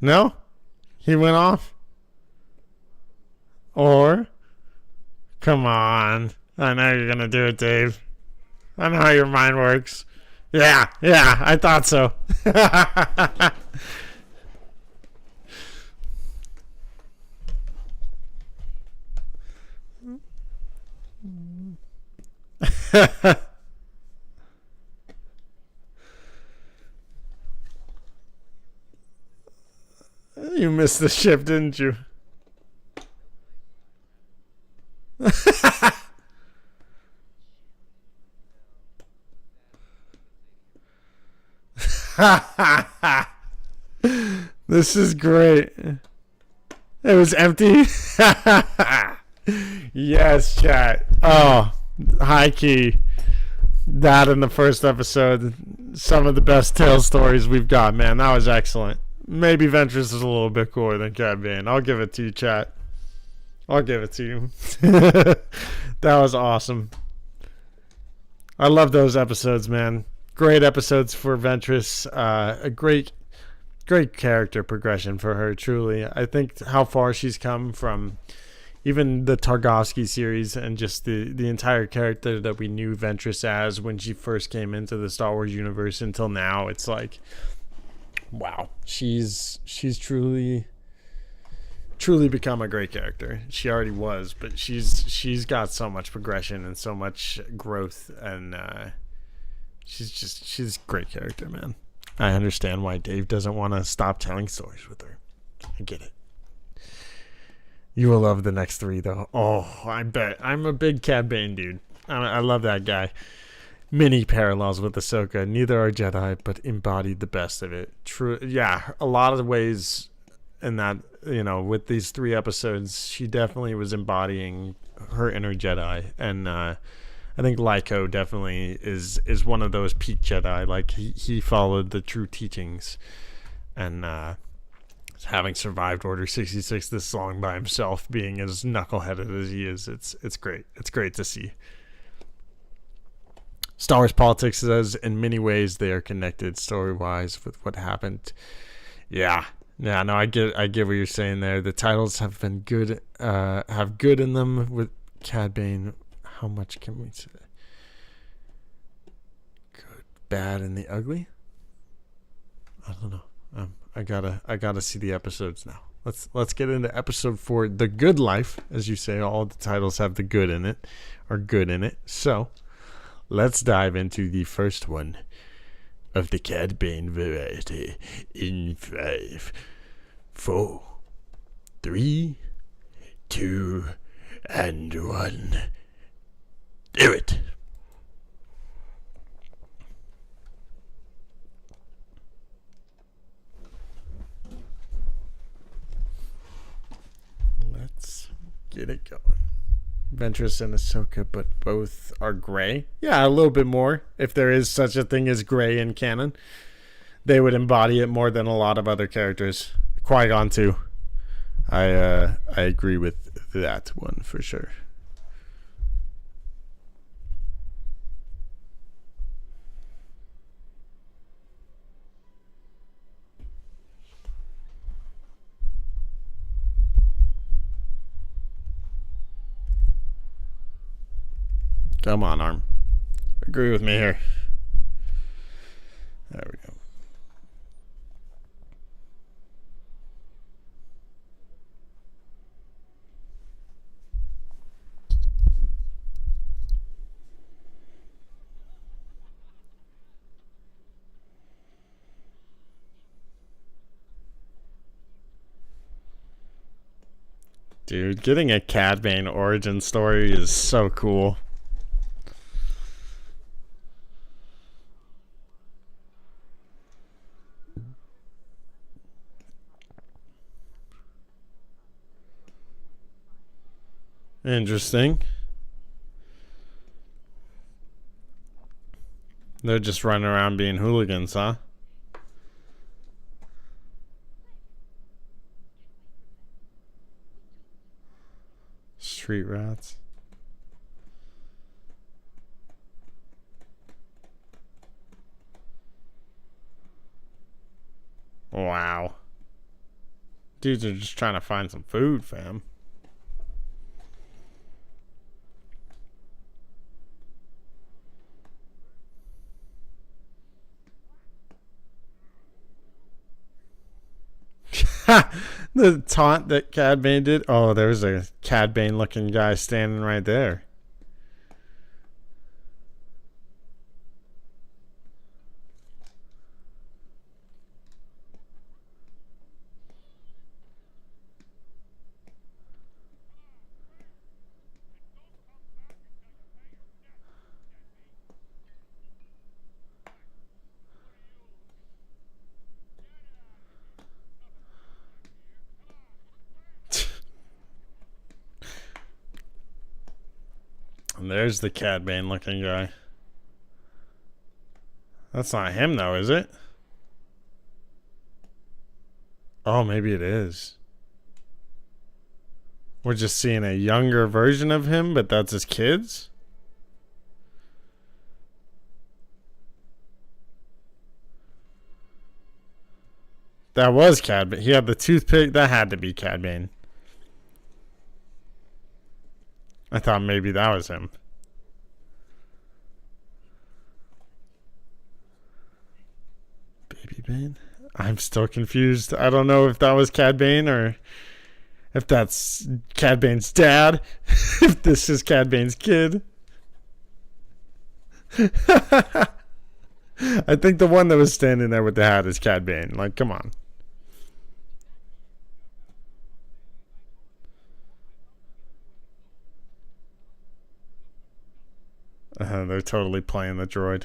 No? He went off? Or, come on. I know you're going to do it, Dave. I know how your mind works. Yeah, I thought so. You missed the ship, didn't you? This is great. It was empty. Yes, chat. Oh, high key. That in the first episode, some of the best tale stories we've got, man. That was excellent. Maybe Ventress is a little bit cooler than Cad Bane. I'll give it to you, chat. I'll give it to you. That was awesome. I love those episodes, man. Great episodes for Ventress. A great character progression for her, truly. I think how far she's come from even the Targovsky series and just the entire character that we knew Ventress as when she first came into the Star Wars universe until now. It's like, wow, she's truly become a great character. She already was, but she's got so much progression and so much growth, and she's a great character, man. I understand why Dave doesn't want to stop telling stories with her. I get it. You will love the next three, though. Oh, I bet. I'm a big Cad Bane dude. I love that guy. Many parallels with Ahsoka. Neither are Jedi, but embodied the best of it. True. Yeah, a lot of ways in that, with these 3 episodes, she definitely was embodying her inner Jedi. And I think Lyko definitely is one of those peak Jedi. Like, he followed the true teachings. And having survived Order 66 this long by himself, being as knuckleheaded as he is, it's great. It's great to see. Star Wars politics says in many ways they are connected story-wise with what happened. Yeah, no, I get what you're saying there. The titles have been good, have good in them with Cad Bane. How much can we say? Good, bad, and the ugly? I don't know. I gotta see the episodes now. Let's get into episode 4, The Good Life. As you say, all the titles have the good in it, or good in it. So let's dive into the first one of the Cad Bane variety in 5, 4, 3, 2, and 1. Do it. Let's get it going. Ventress and Ahsoka, but both are gray. Yeah, a little bit more. If there is such a thing as gray in canon, they would embody it more than a lot of other characters. Qui-Gon too. I agree with that one for sure. Come on, Arm. Agree with me here. There we go. Dude, getting a Cad Bane origin story is so cool. Interesting. They're just running around being hooligans, huh? Street rats. Wow. Dudes are just trying to find some food, fam. The taunt that Cad Bane did. Oh, there's a Cad Bane looking guy standing right there. And there's the Cad Bane looking guy. That's not him though, is it? Oh, maybe it is. We're just seeing a younger version of him, but that's his kids? That was Cad Bane. He had the toothpick. That had to be Cad Bane. I thought maybe that was him. Baby Bane? I'm still confused. I don't know if that was Cad Bane or if that's Cad Bane's dad. If this is Cad Bane's kid. I think the one that was standing there with the hat is Cad Bane. Like, come on. They're totally playing the droid.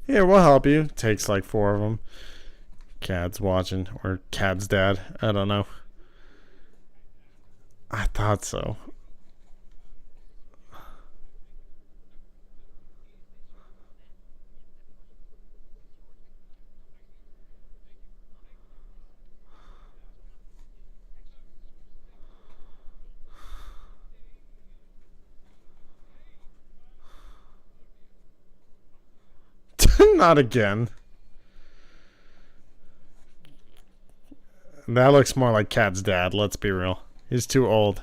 Here, we'll help you. Takes like 4 of them. Cad's watching. Or Cad's dad. I don't know. I thought so. Not again. That looks more like Cad's dad, let's be real. He's too old.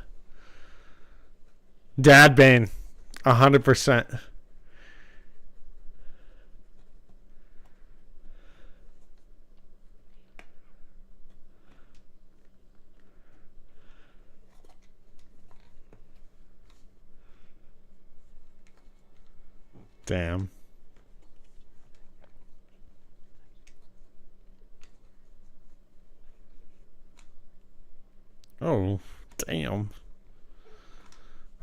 Dad Bane. 100%. Damn. Oh, damn.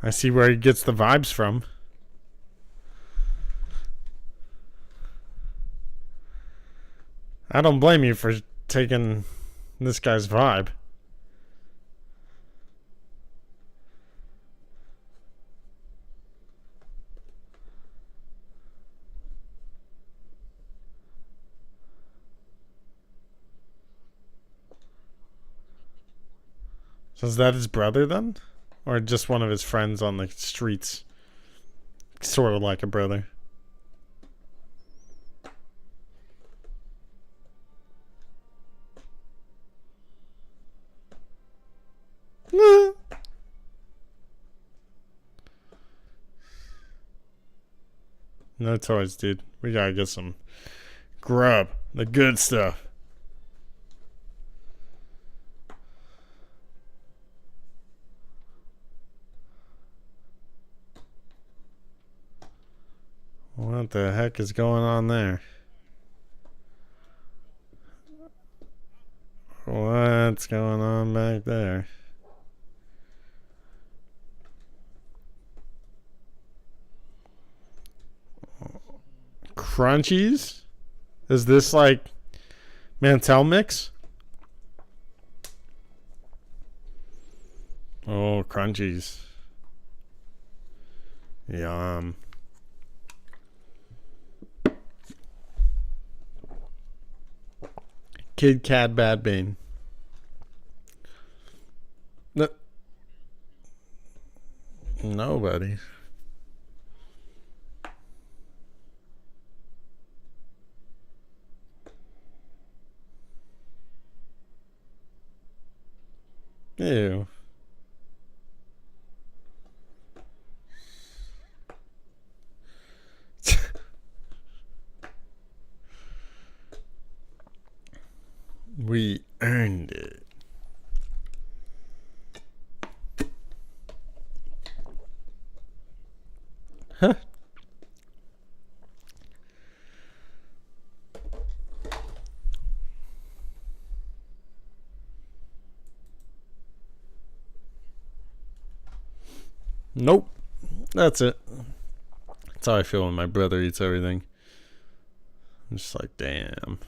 I see where he gets the vibes from. I don't blame you for taking this guy's vibe. So is that his brother then? Or just one of his friends on the streets? Sort of like a brother. No toys, dude. We gotta get some grub. The good stuff. What the heck is going on there? What? What's going on back there? Crunchies? Is this like Mantel mix? Oh, crunchies. Yum. Kid Cad Bane. No. Nobody. Ew. We earned it. Huh. Nope. That's it. That's how I feel when my brother eats everything. I'm just like, damn.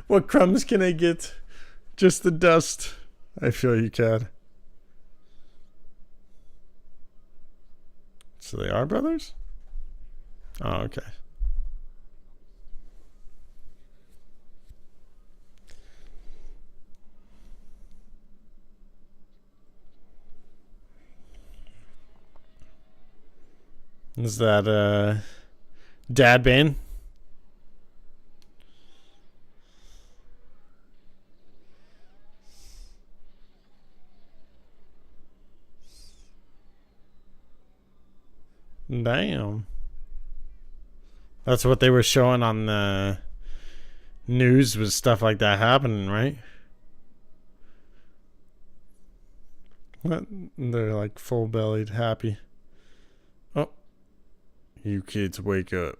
What crumbs can I get? Just the dust. I feel you, Cad. So they are brothers? Oh, okay. Is that Dad Bane? Damn. That's what they were showing on the news, was stuff like that happening, right? What? They're like full bellied, happy. Oh. You kids wake up.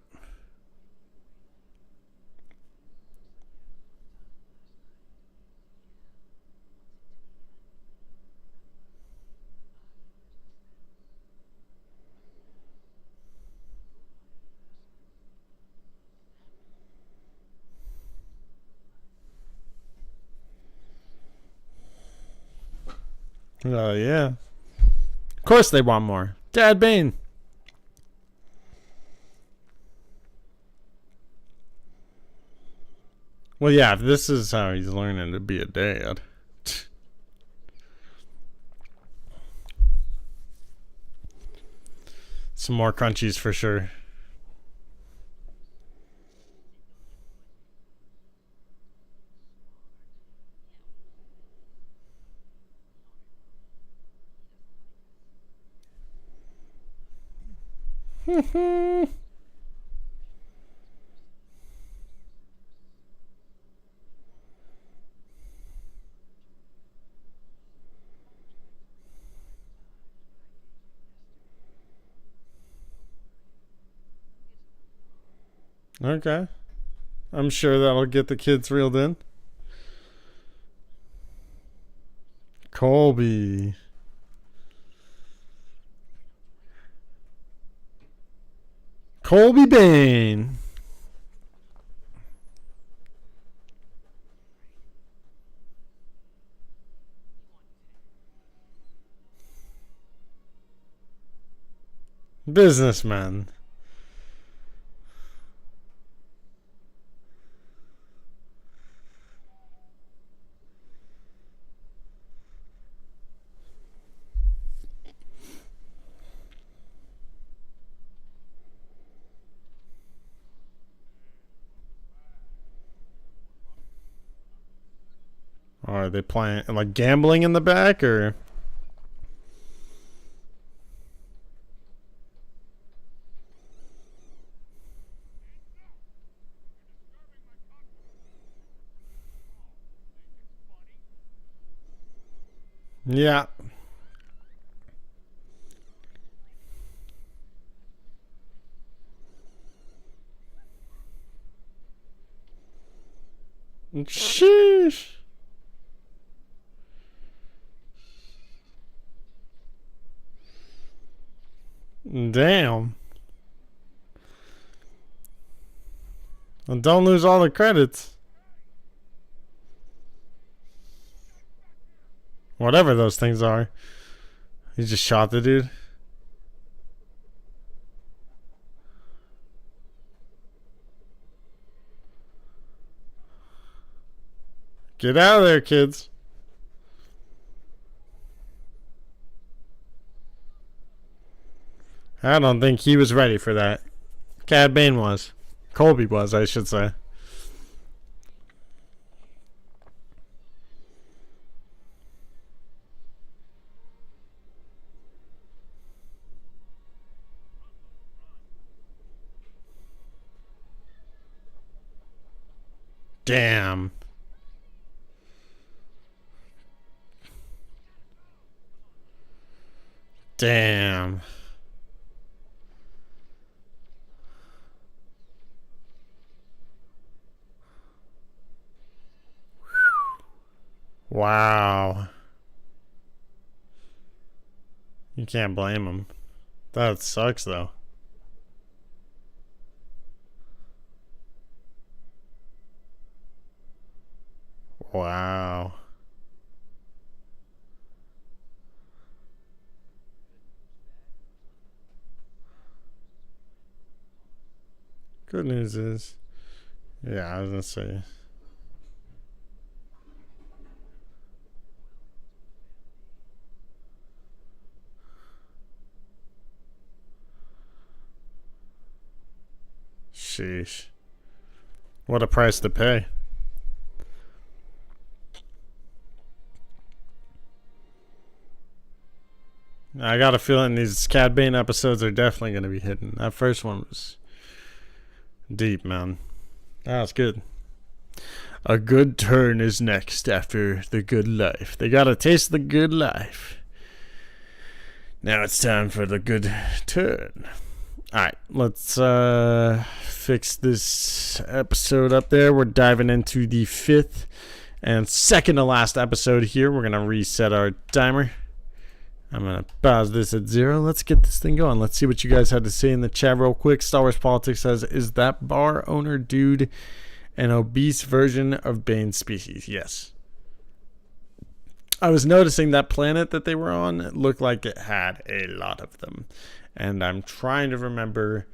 Oh, yeah. Of course they want more. Dad Bane. Well, yeah, if this is how he's learning to be a dad. Some more crunchies for sure. Okay. I'm sure that'll get the kids reeled in. Colby. Colby Bane. Businessman. Are they playing like gambling in the back, or? Yeah. Sheesh. Damn. Well, don't lose all the credits. Whatever those things are. He just shot the dude. Get out of there, kids. I don't think he was ready for that. Cad Bane was. Colby was, I should say. Damn. Damn. Wow. You can't blame him. That sucks, though. Wow. Good news is, yeah, I was gonna say. Sheesh. What a price to pay. I got a feeling these Cad Bane episodes are definitely going to be hidden. That first one was deep, man. That was good. A good turn is next after the good life. They got a taste of the good life. Now it's time for the good turn. Alright, let's fix this episode up there. We're diving into the 5th and second to last episode here. We're going to reset our timer. I'm going to pause this at 0. Let's get this thing going. Let's see what you guys had to say in the chat real quick. Star Wars Politics says, is that bar owner dude an obese version of Bane's species? Yes. I was noticing that planet that they were on, it looked like it had a lot of them. And I'm trying to remember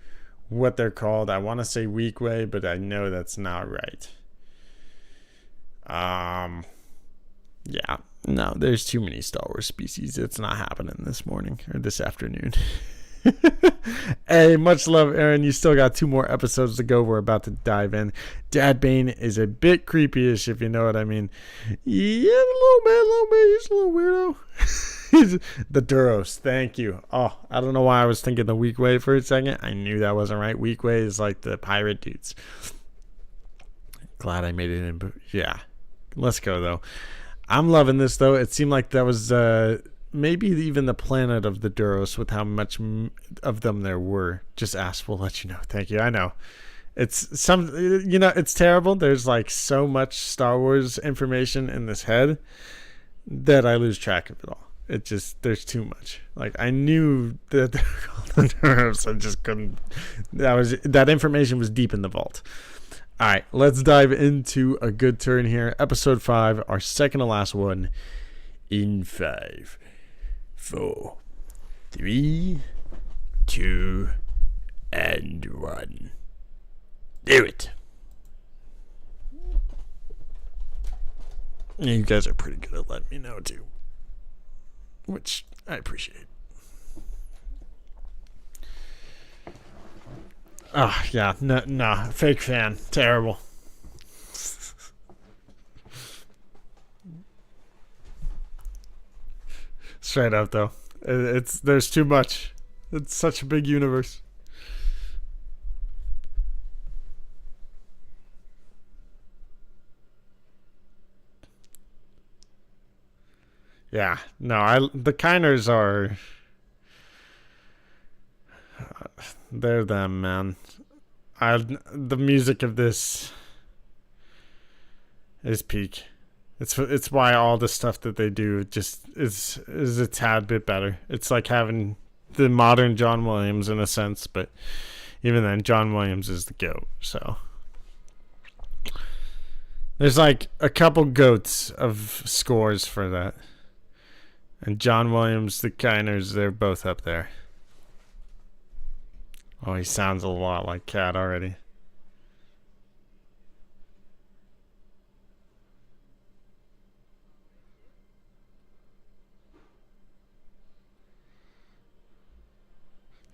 what they're called. I want to say Weekway, but I know that's not right. Yeah. No, there's too many Star Wars species. It's not happening this morning or this afternoon. Hey, much love, Aaron. You still got 2 more episodes to go. We're about to dive in. Cad Bane is a bit creepy-ish, if you know what I mean. Yeah, a little bit. He's a little weirdo. The Duros, thank you. Oh, I don't know why I was thinking the Weekway for a second. I knew that wasn't right. Weekway is like the pirate dudes. Glad I made it in. Yeah, let's go, though. I'm loving this, though. It seemed like that was maybe even the planet of the Duros with how much of them there were. Just ask, we'll let you know. Thank you. I know. It's it's terrible. There's like so much Star Wars information in this head that I lose track of it all. It just, there's too much. Like, I knew that they were called the Duros. I just couldn't. That information was deep in the vault. All right, let's dive into a good turn here. Episode 5, our second to last one. In 5, 4, 3, 2, and 1. Do it. You guys are pretty good at letting me know, too. Which I appreciate. Ah, yeah, no, fake fan, terrible. Straight up though, there's too much. It's such a big universe. Yeah, no, the Kiners are. They're them, man. The music of this is peak. It's why all the stuff that they do just is a tad bit better. It's like having the modern John Williams in a sense, but even then, John Williams is the GOAT. So there's like a couple GOATs of scores for that. And John Williams, the Kiners, they're both up there. Oh, he sounds a lot like Cad already.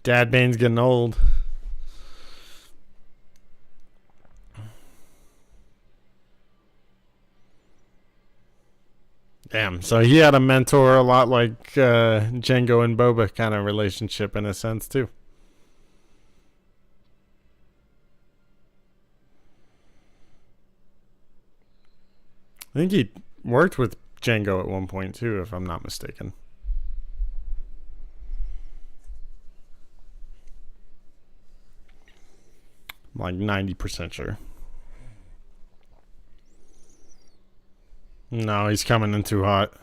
Cad Bane's getting old. Damn, so he had a mentor a lot like Jango and Boba kind of relationship in a sense too. I think he worked with Jango at one point too, if I'm not mistaken. I'm like 90% sure. No, he's coming in too hot.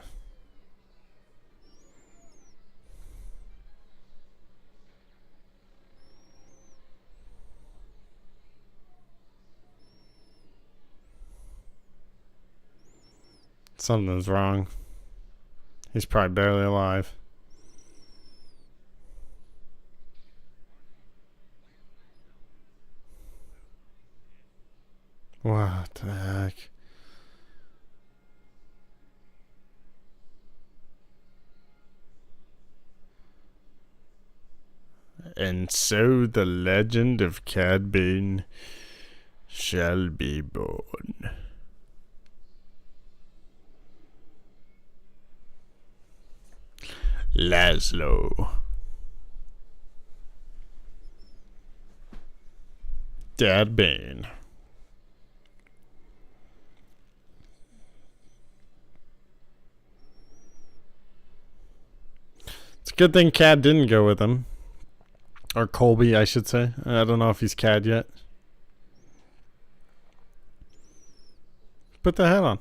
Something's wrong. He's probably barely alive. What the heck? And so the legend of Cad Bane shall be born. Laszlo. Cad Bane. It's a good thing Cad didn't go with him. Or Colby, I should say. I don't know if he's Cad yet. Put the hat on.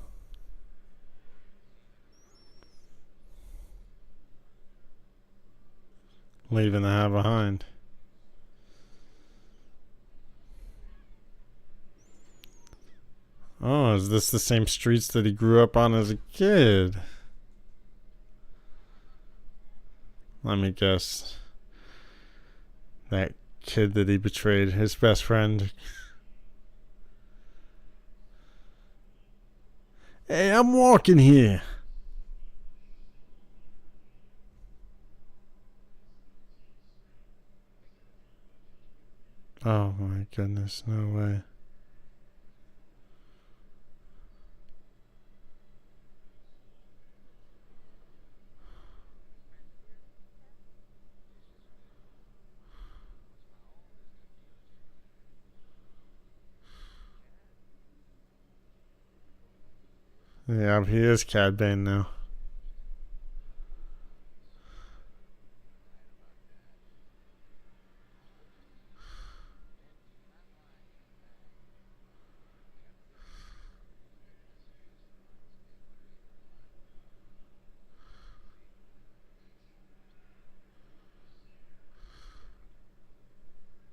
Leaving the hat behind. Oh, is this the same streets that he grew up on as a kid? Let me guess. That kid that he betrayed, his best friend. Hey, I'm walking here. Oh my goodness, no way. Yeah, he is Cad Bane now.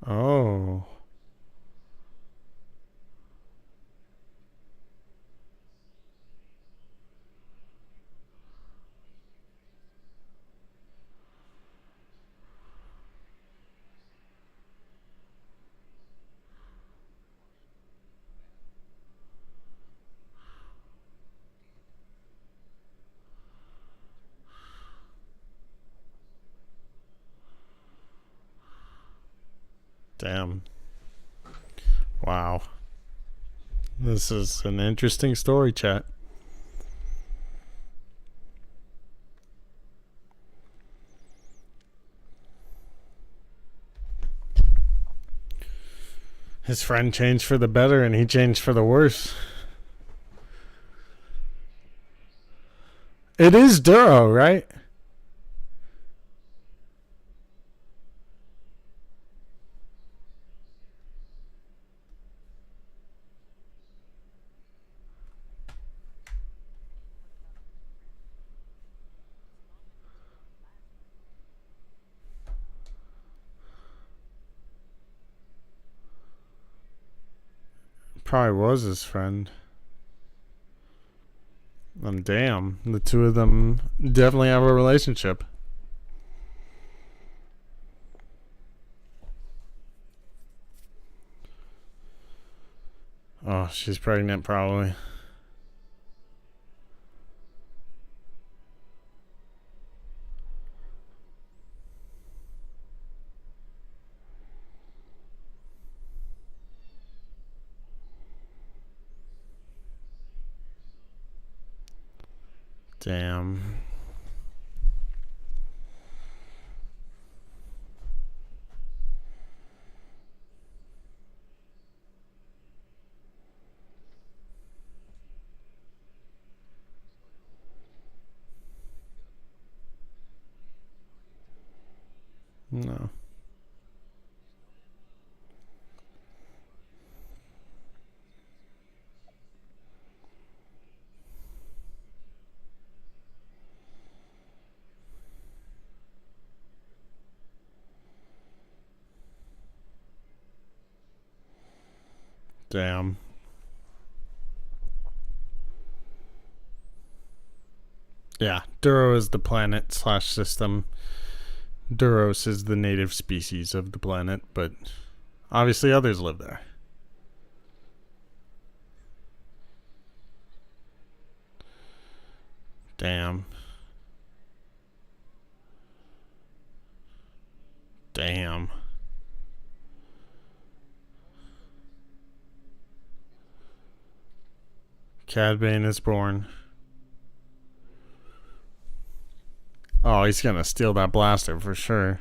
Oh. Damn. Wow. This is an interesting story, chat. His friend changed for the better and he changed for the worse. It is Duro, right? probably was his friend. And damn, the two of them definitely have a relationship. Oh, she's pregnant probably. Damn. No. Damn. Yeah, Duro is the planet slash system. Duros is the native species of the planet, but obviously others live there. Damn. Damn. Cad Bane is born. Oh, he's gonna steal that blaster for sure.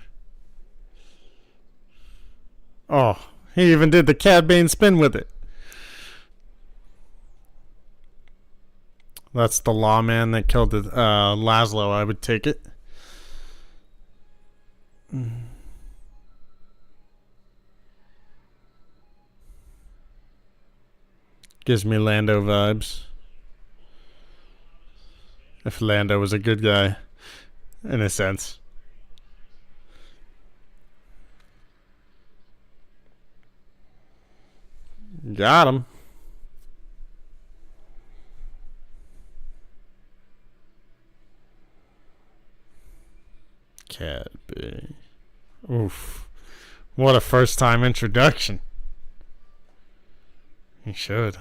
Oh, he even did the Cad Bane spin with it. That's the lawman that killed Laszlo, I would take it. Gives me Lando vibes. If Lando was a good guy, in a sense. Got him. Cad Bane. Oof. What a first time introduction. He should.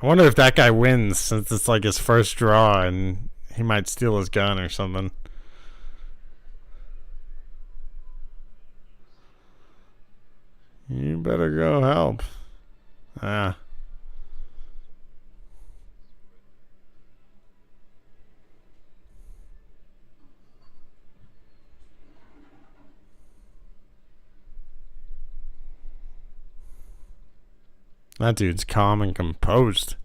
I wonder if that guy wins since it's like his first draw and he might steal his gun or something. You better go help. Ah. That dude's calm and composed.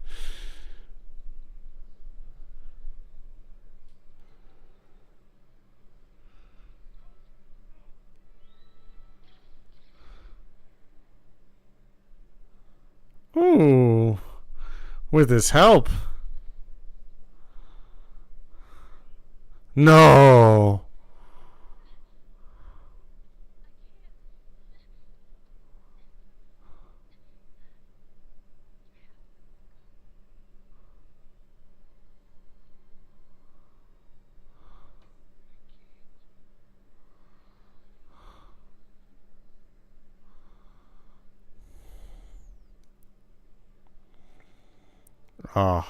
Ooh. With his help. No. Oh.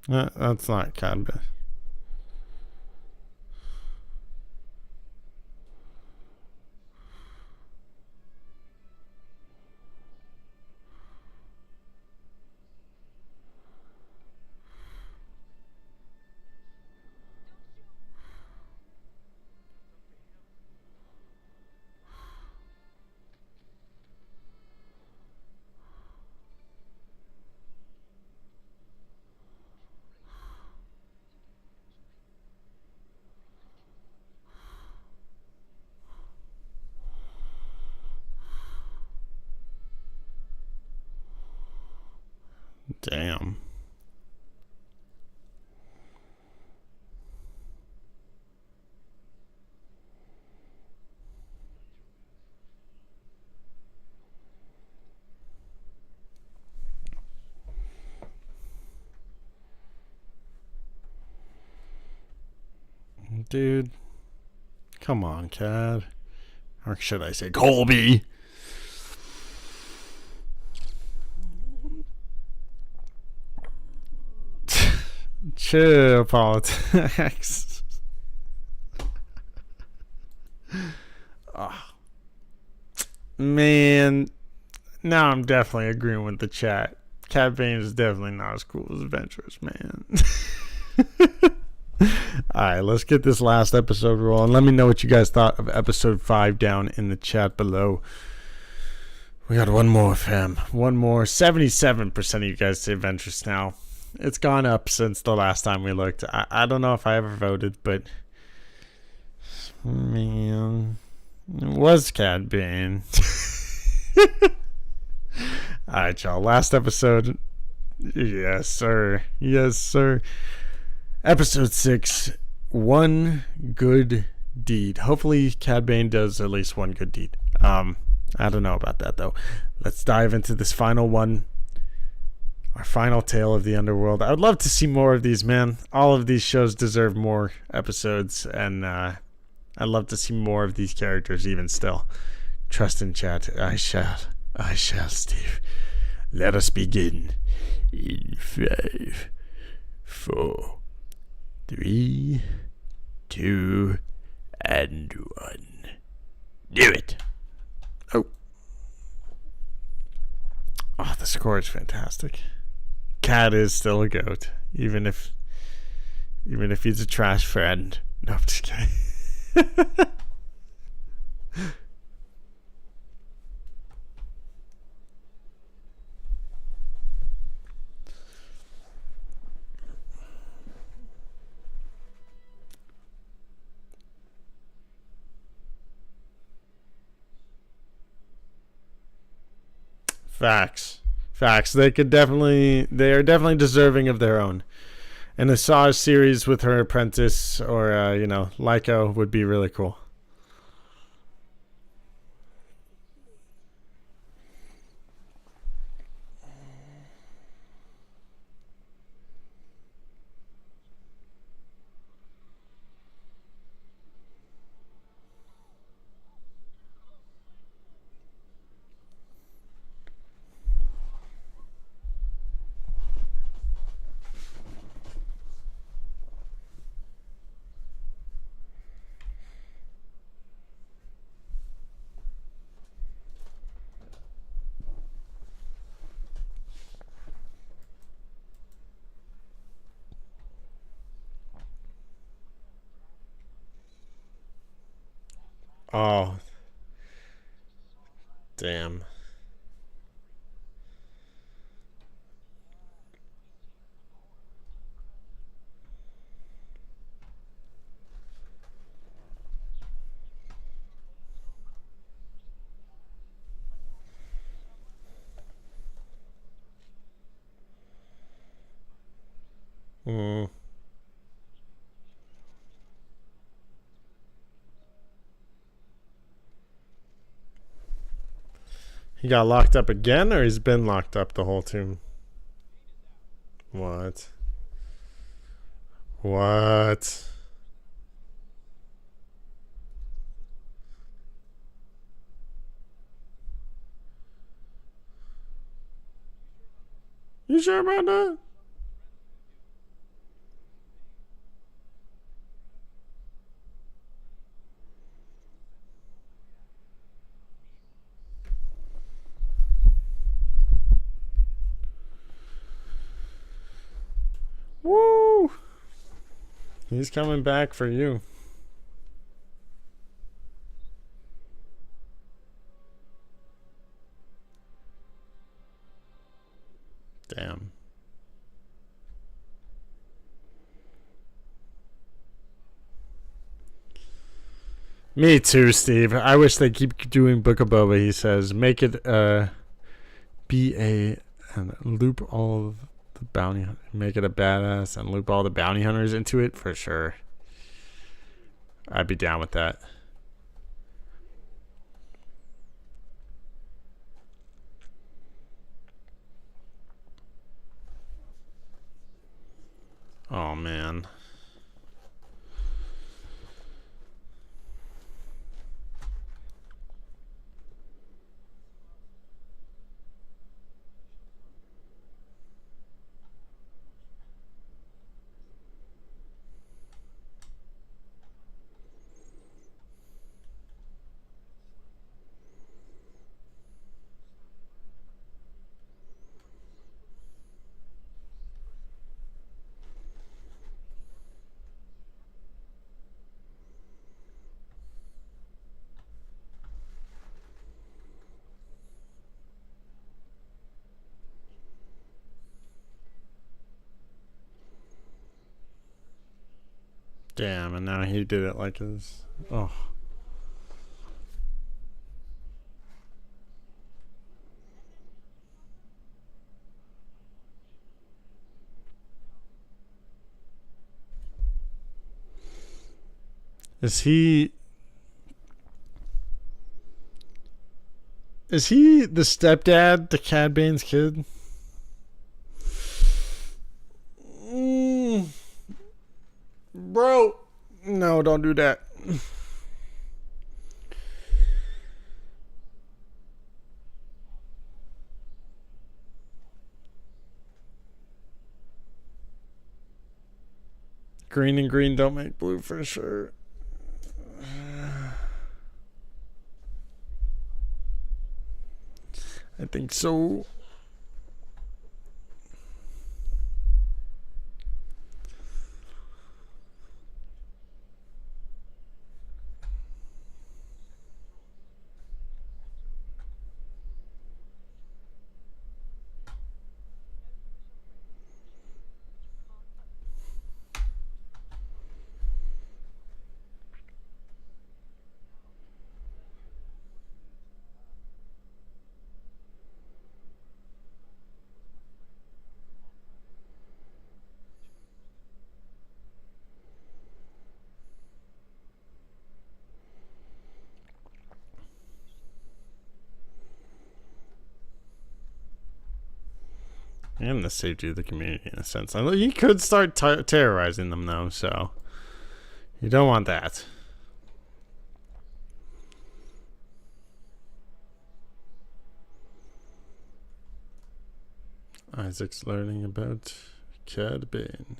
That's not Cad Bane. Damn. Dude. Come on, Cad. Or should I say Colby? Chill, politics. Oh. Man, now I'm definitely agreeing with the chat. Cad Bane is definitely not as cool as Ventress, man. Alright, let's get this last episode rolling. Let me know what you guys thought of episode 5 down in the chat below. We got one more, fam. One more. 77% of you guys say Ventress now. It's gone up since the last time we looked. I don't know if I ever voted, but man, it was Cad Bane. Alright, y'all. Last episode. Yes, sir. Yes, sir. Episode 6. One good deed. Hopefully, Cad Bane does at least one good deed. I don't know about that, though. Let's dive into this final one. Our final tale of the Underworld. I would love to see more of these, man. All of these shows deserve more episodes, and I'd love to see more of these characters even still. Trust in chat. I shall, Steve. Let us begin in 5, 4, 3, 2, and 1. Do it. Oh, the score is fantastic. Cad is still a goat, even if he's a trash friend. No, I'm just kidding. Facts. They are definitely deserving of their own. And the Asajj series with her apprentice or Lyco would be really cool. Oh, damn. He got locked up again, or he's been locked up the whole time? What? You sure about that? Woo! He's coming back for you. Damn. Me too, Steve. I wish they keep doing Book of Boba, he says. Make it be a and loop all of the bounty, make it a badass, and loop all the bounty hunters into it for sure. I'd be down with that. Oh man. Damn, and now he did it like this. Oh. Is he the stepdad to Cad Bane's kid? Bro, no, don't do that. Green and green don't make blue for sure. I think so. And the safety of the community in a sense. You could start terrorizing them though, so you don't want that. Isaaj's learning about Cad Bane.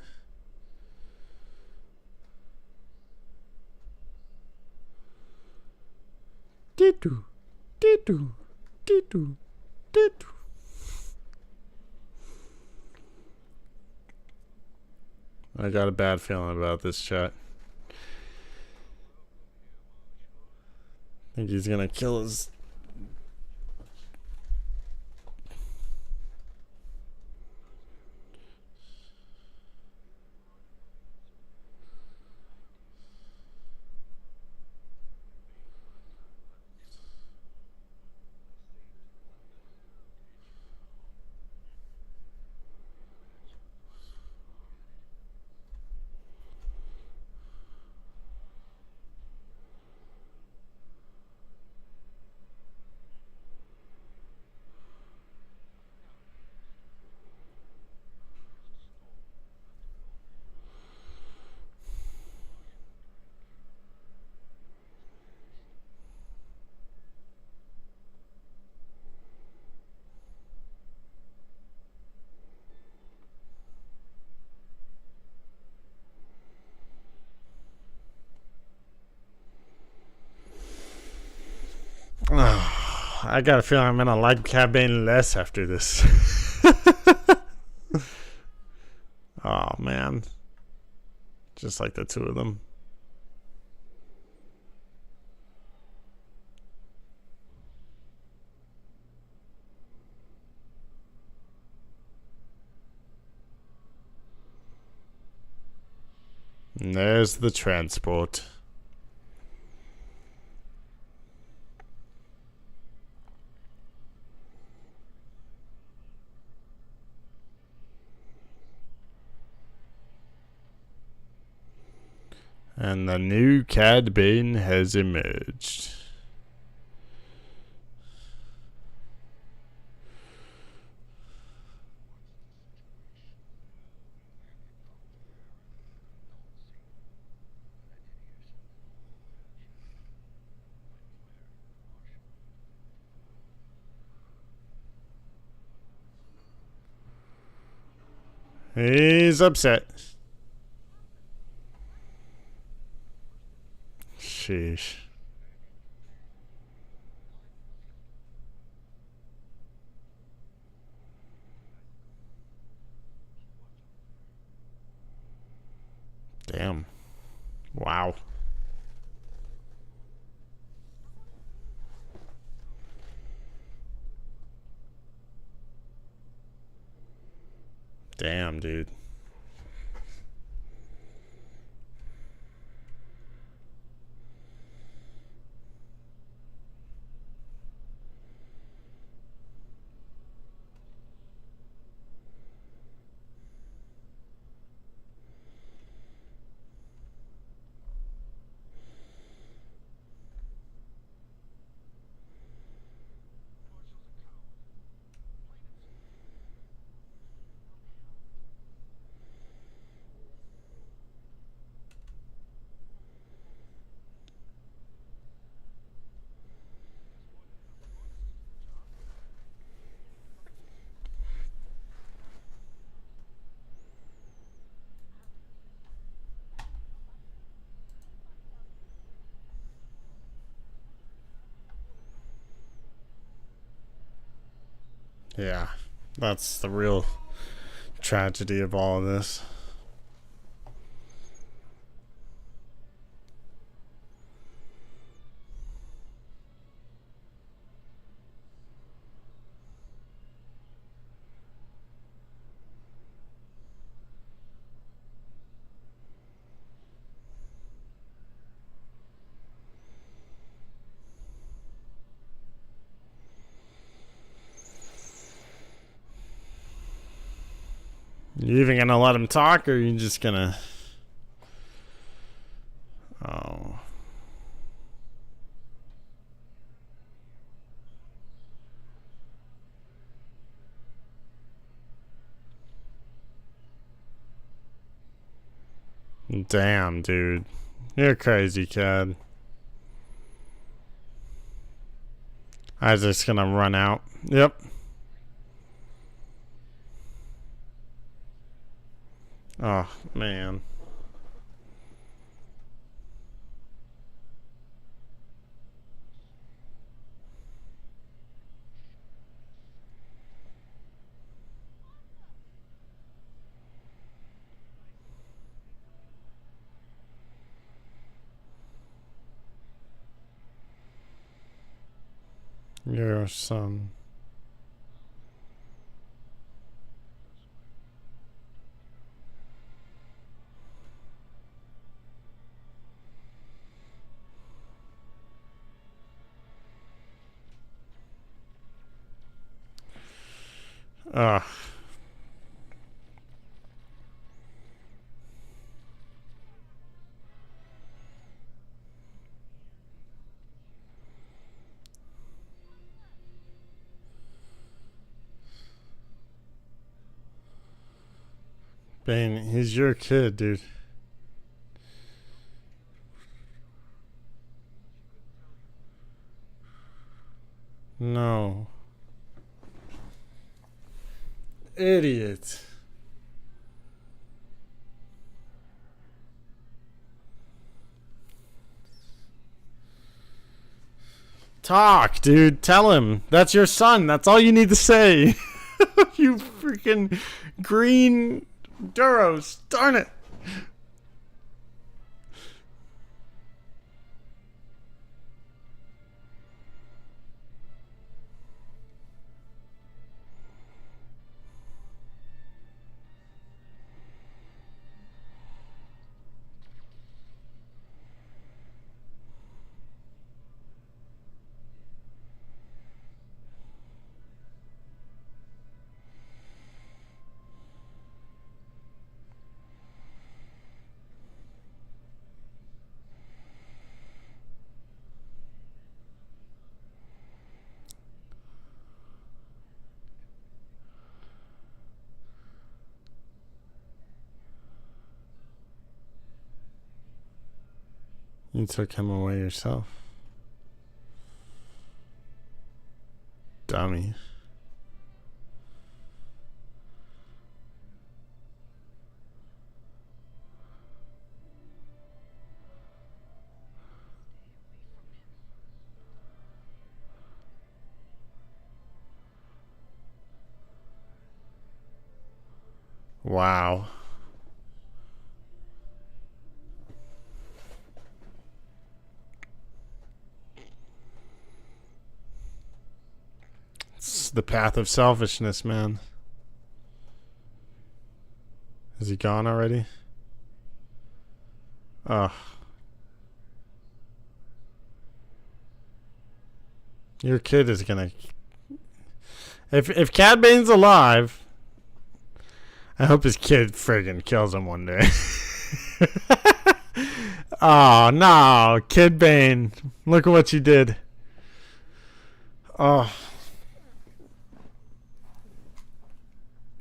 Titu, titu, titu, titu. I got a bad feeling about this chat. I think he's gonna kill his... Oh, I got a feeling I'm gonna like Cad Bane less after this. Oh man, just like the two of them. And there's the transport. And the new Cad Bane has emerged. He's upset. Sheesh. Damn. Wow. Damn, dude. Yeah, that's the real tragedy of all of this. You even gonna let him talk, or are you just gonna... Oh. Damn, dude. You're crazy, Cad. Isaac's gonna run out. Yep. Oh, man. Your son. Ugh. Bane, he's your kid, dude. No. Idiot. Talk, dude. Tell him. That's your son. That's all you need to say. You freaking green Duros. Darn it. You took him away yourself. Dummy. Wow. It's the path of selfishness, man. Is he gone already? Ugh. Your kid is gonna... If Cad Bane's alive, I hope his kid friggin' kills him one day. Oh, no. Cad Bane. Look at what you did. Oh.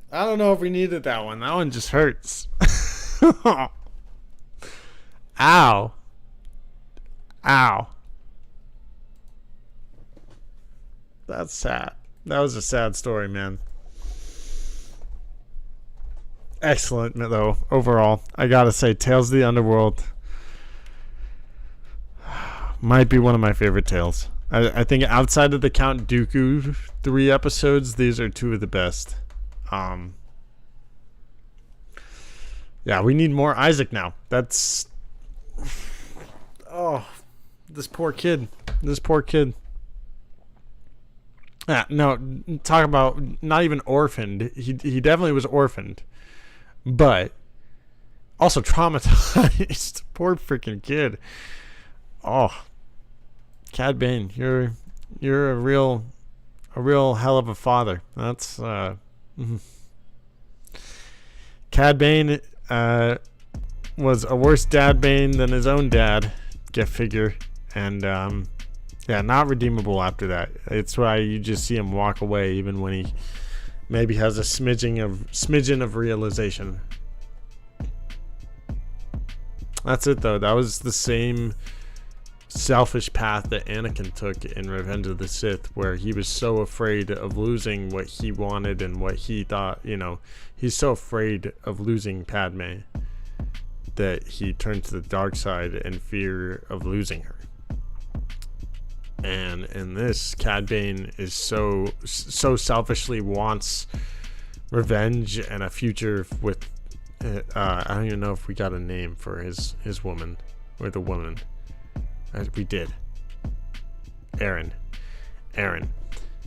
I don't know if we needed that one. That one just hurts. Ow. Ow. That's sad. That was a sad story, man. Excellent, though, overall. I gotta say, Tales of the Underworld might be one of my favorite tales. I think outside of the Count Dooku 3 episodes, these are 2 of the best. Yeah, we need more Isaac now. That's... Oh, this poor kid. This poor kid. Yeah, no, talk about not even orphaned. He definitely was orphaned. But also traumatized. Poor freaking kid. Oh, Cad Bane, you're a real hell of a father. That's Cad Bane was a worse dad Bane than his own dad. Get figure, and yeah, not redeemable after that. It's why you just see him walk away, even when he maybe has a smidgen of realization. That's it, though. That was the same selfish path that Anakin took in Revenge of the Sith, where he was so afraid of losing what he wanted and what he thought, you know, he's so afraid of losing Padme that he turned to the dark side in fear of losing her. And in this, Cad Bane is so selfishly wants revenge and a future with I don't even know if we got a name for his woman, or the woman. We did. Aaron.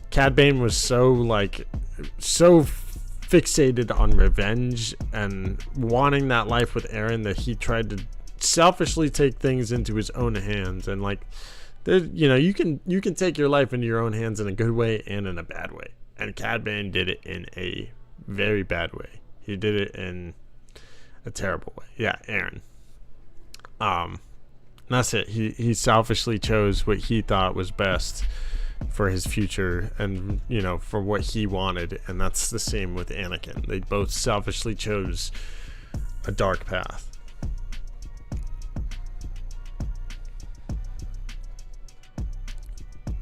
Cad Bane was so fixated on revenge and wanting that life with Aaron that he tried to selfishly take things into his own hands. And you know, you can take your life into your own hands in a good way and in a bad way. And Cad Bane did it in a very bad way. He did it in a terrible way. Yeah, Aaron. That's it. He selfishly chose what he thought was best for his future and, you know, for what he wanted. And that's the same with Anakin. They both selfishly chose a dark path.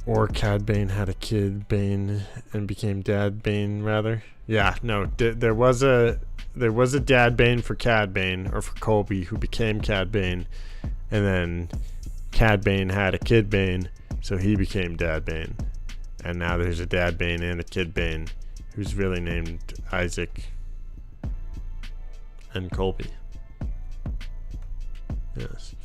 Or Cad Bane had a kid Bane and became Dad Bane, rather. Yeah, no, there was a Dad Bane for Cad Bane, or for Colby, who became Cad Bane, and then Cad Bane had a kid Bane, so he became Dad Bane. And now there's a Dad Bane and a kid Bane, who's really named Isaac and Colby. Yes.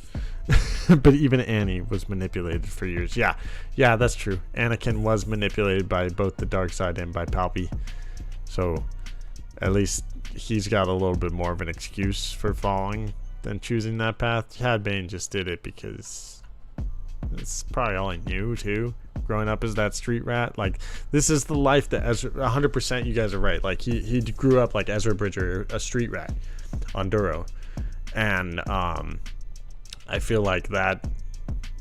But even Annie was manipulated for years. Yeah, that's true. Anakin was manipulated by both the dark side and by Palpy. So at least he's got a little bit more of an excuse for following than choosing that path. Cad Bane just did it because it's probably all he knew too. Growing up as that street rat, like, this is the life that Ezra, 100%, you guys are right. Like, he grew up like Ezra Bridger, a street rat on Duro, and I feel like that,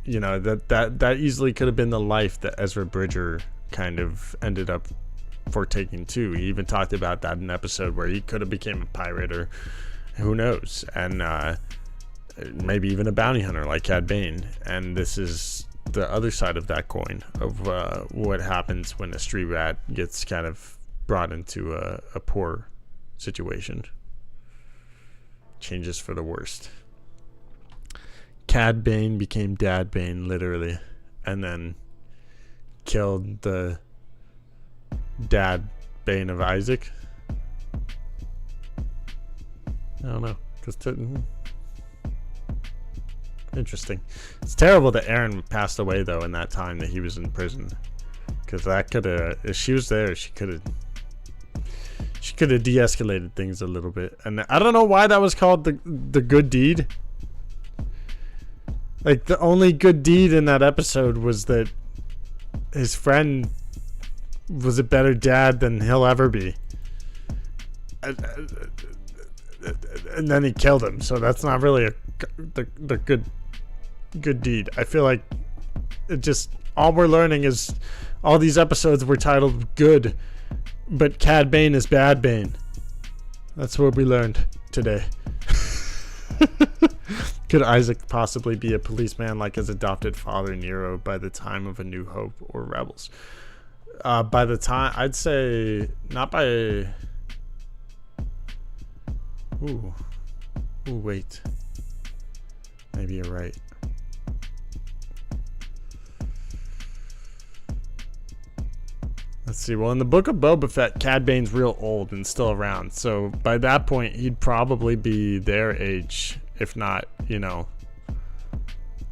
you know, that easily could have been the life that Ezra Bridger kind of ended up partaking too. He even talked about that in an episode where he could have became a pirate, or who knows. And maybe even a bounty hunter like Cad Bane. And this is the other side of that coin of what happens when a street rat gets kind of brought into a poor situation. Changes for the worst. Cad Bane became Dad Bane, literally, and then killed the Dad Bane of Isaac. I don't know. Interesting. It's terrible that Aaron passed away, though, in that time that he was in prison. Because that could have, if she was there, she could have de-escalated things a little bit. And I don't know why that was called the good deed. Like, the only good deed in that episode was that his friend was a better dad than he'll ever be. And then he killed him. So that's not really the good deed. I feel like it just, all we're learning is all these episodes were titled good, but Cad Bane is Bad Bane. That's what we learned today. Could Isaac possibly be a policeman like his adopted father Nero by the time of A New Hope or Rebels? By the time, I'd say not by. Ooh, wait. Maybe you're right. Let's see. Well, in the book of Boba Fett, Cad Bane's real old and still around. So by that point, he'd probably be their age, if not,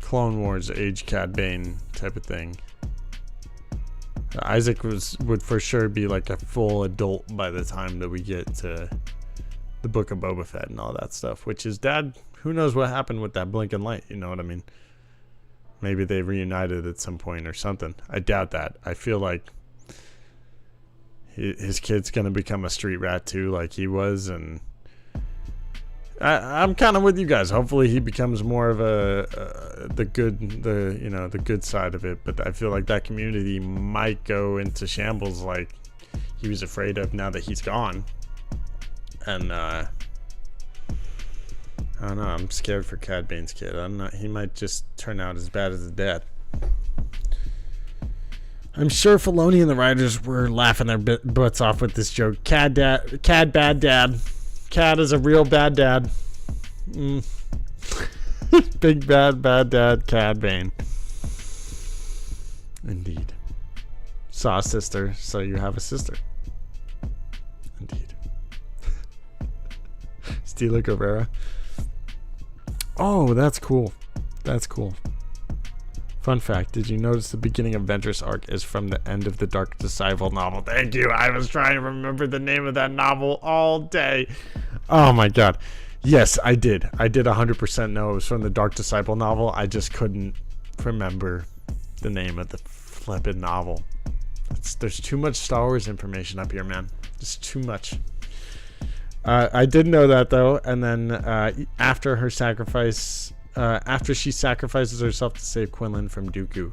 Clone Wars age Cad Bane type of thing. Isaac would for sure be like a full adult by the time that we get to the book of Boba Fett and all that stuff. Which is, Dad, who knows what happened with that blinking light? You know what I mean? Maybe they reunited at some point or something. I doubt that. I feel like his kid's gonna become a street rat too, like he was, and I'm kind of with you guys. Hopefully, he becomes more of the good side of it. But I feel like that community might go into shambles, like he was afraid of now that he's gone. And I don't know. I'm scared for Cad Bane's kid. I'm not. He might just turn out as bad as his dad. I'm sure Filoni and the writers were laughing their butts off with this joke. Cad bad dad. Cad is a real bad dad. Big bad dad, Cad Bane. Indeed. Saw a sister, so you have a sister. Indeed. Stila Guerrera. Oh, that's cool. That's cool. Fun fact, did you notice the beginning of Ventress arc is from the end of the Dark Disciple novel? Thank you. I was trying to remember the name of that novel all day. Oh my god. Yes, I did. I did 100% know it was from the Dark Disciple novel. I just couldn't remember the name of the flippin' novel. There's too much Star Wars information up here, man. Just too much. I did know that, though. And then after her sacrifice... after she sacrifices herself to save Quinlan from Dooku.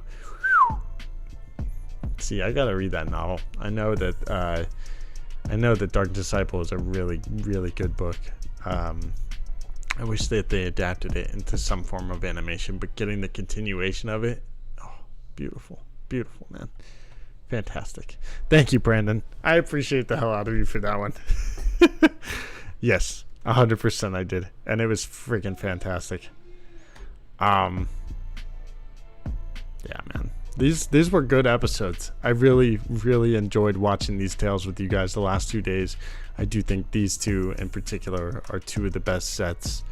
See, I gotta read that novel. I know that Dark Disciple is a really, really good book. I wish that they adapted it into some form of animation, but getting the continuation of it, oh, beautiful, beautiful, man, fantastic. Thank you, Brandon. I appreciate the hell out of you for that one. Yes, 100% I did, and it was freaking fantastic. Yeah, man. These were good episodes. I really, really enjoyed watching these tales with you guys the last 2 days. I do think these two in particular are two of the best sets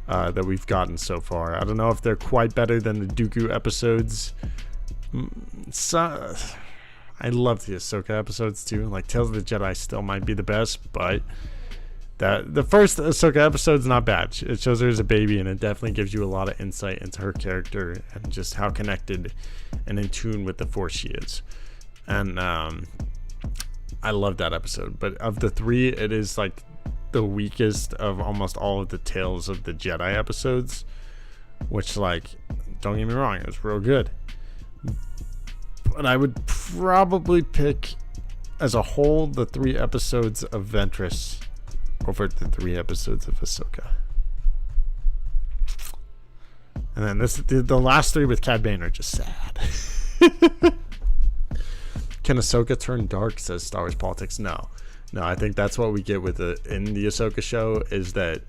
that we've gotten so far. I don't know if they're quite better than the Dooku episodes. So, I love the Ahsoka episodes too. Like Tales of the Jedi still might be the best, but the first Ahsoka episode's not bad. It shows her as a baby, and it definitely gives you a lot of insight into her character and just how connected and in tune with the Force she is. And I love that episode. But of the three, it is like the weakest of almost all of the Tales of the Jedi episodes, which, like, don't get me wrong, it was real good. But I would probably pick as a whole the 3 episodes of Ventress over the 3 episodes of Ahsoka. And then the last 3 with Cad Bane are just sad. Can Ahsoka turn dark, says Star Wars Politics? No, I think that's what we get with in the Ahsoka show, is that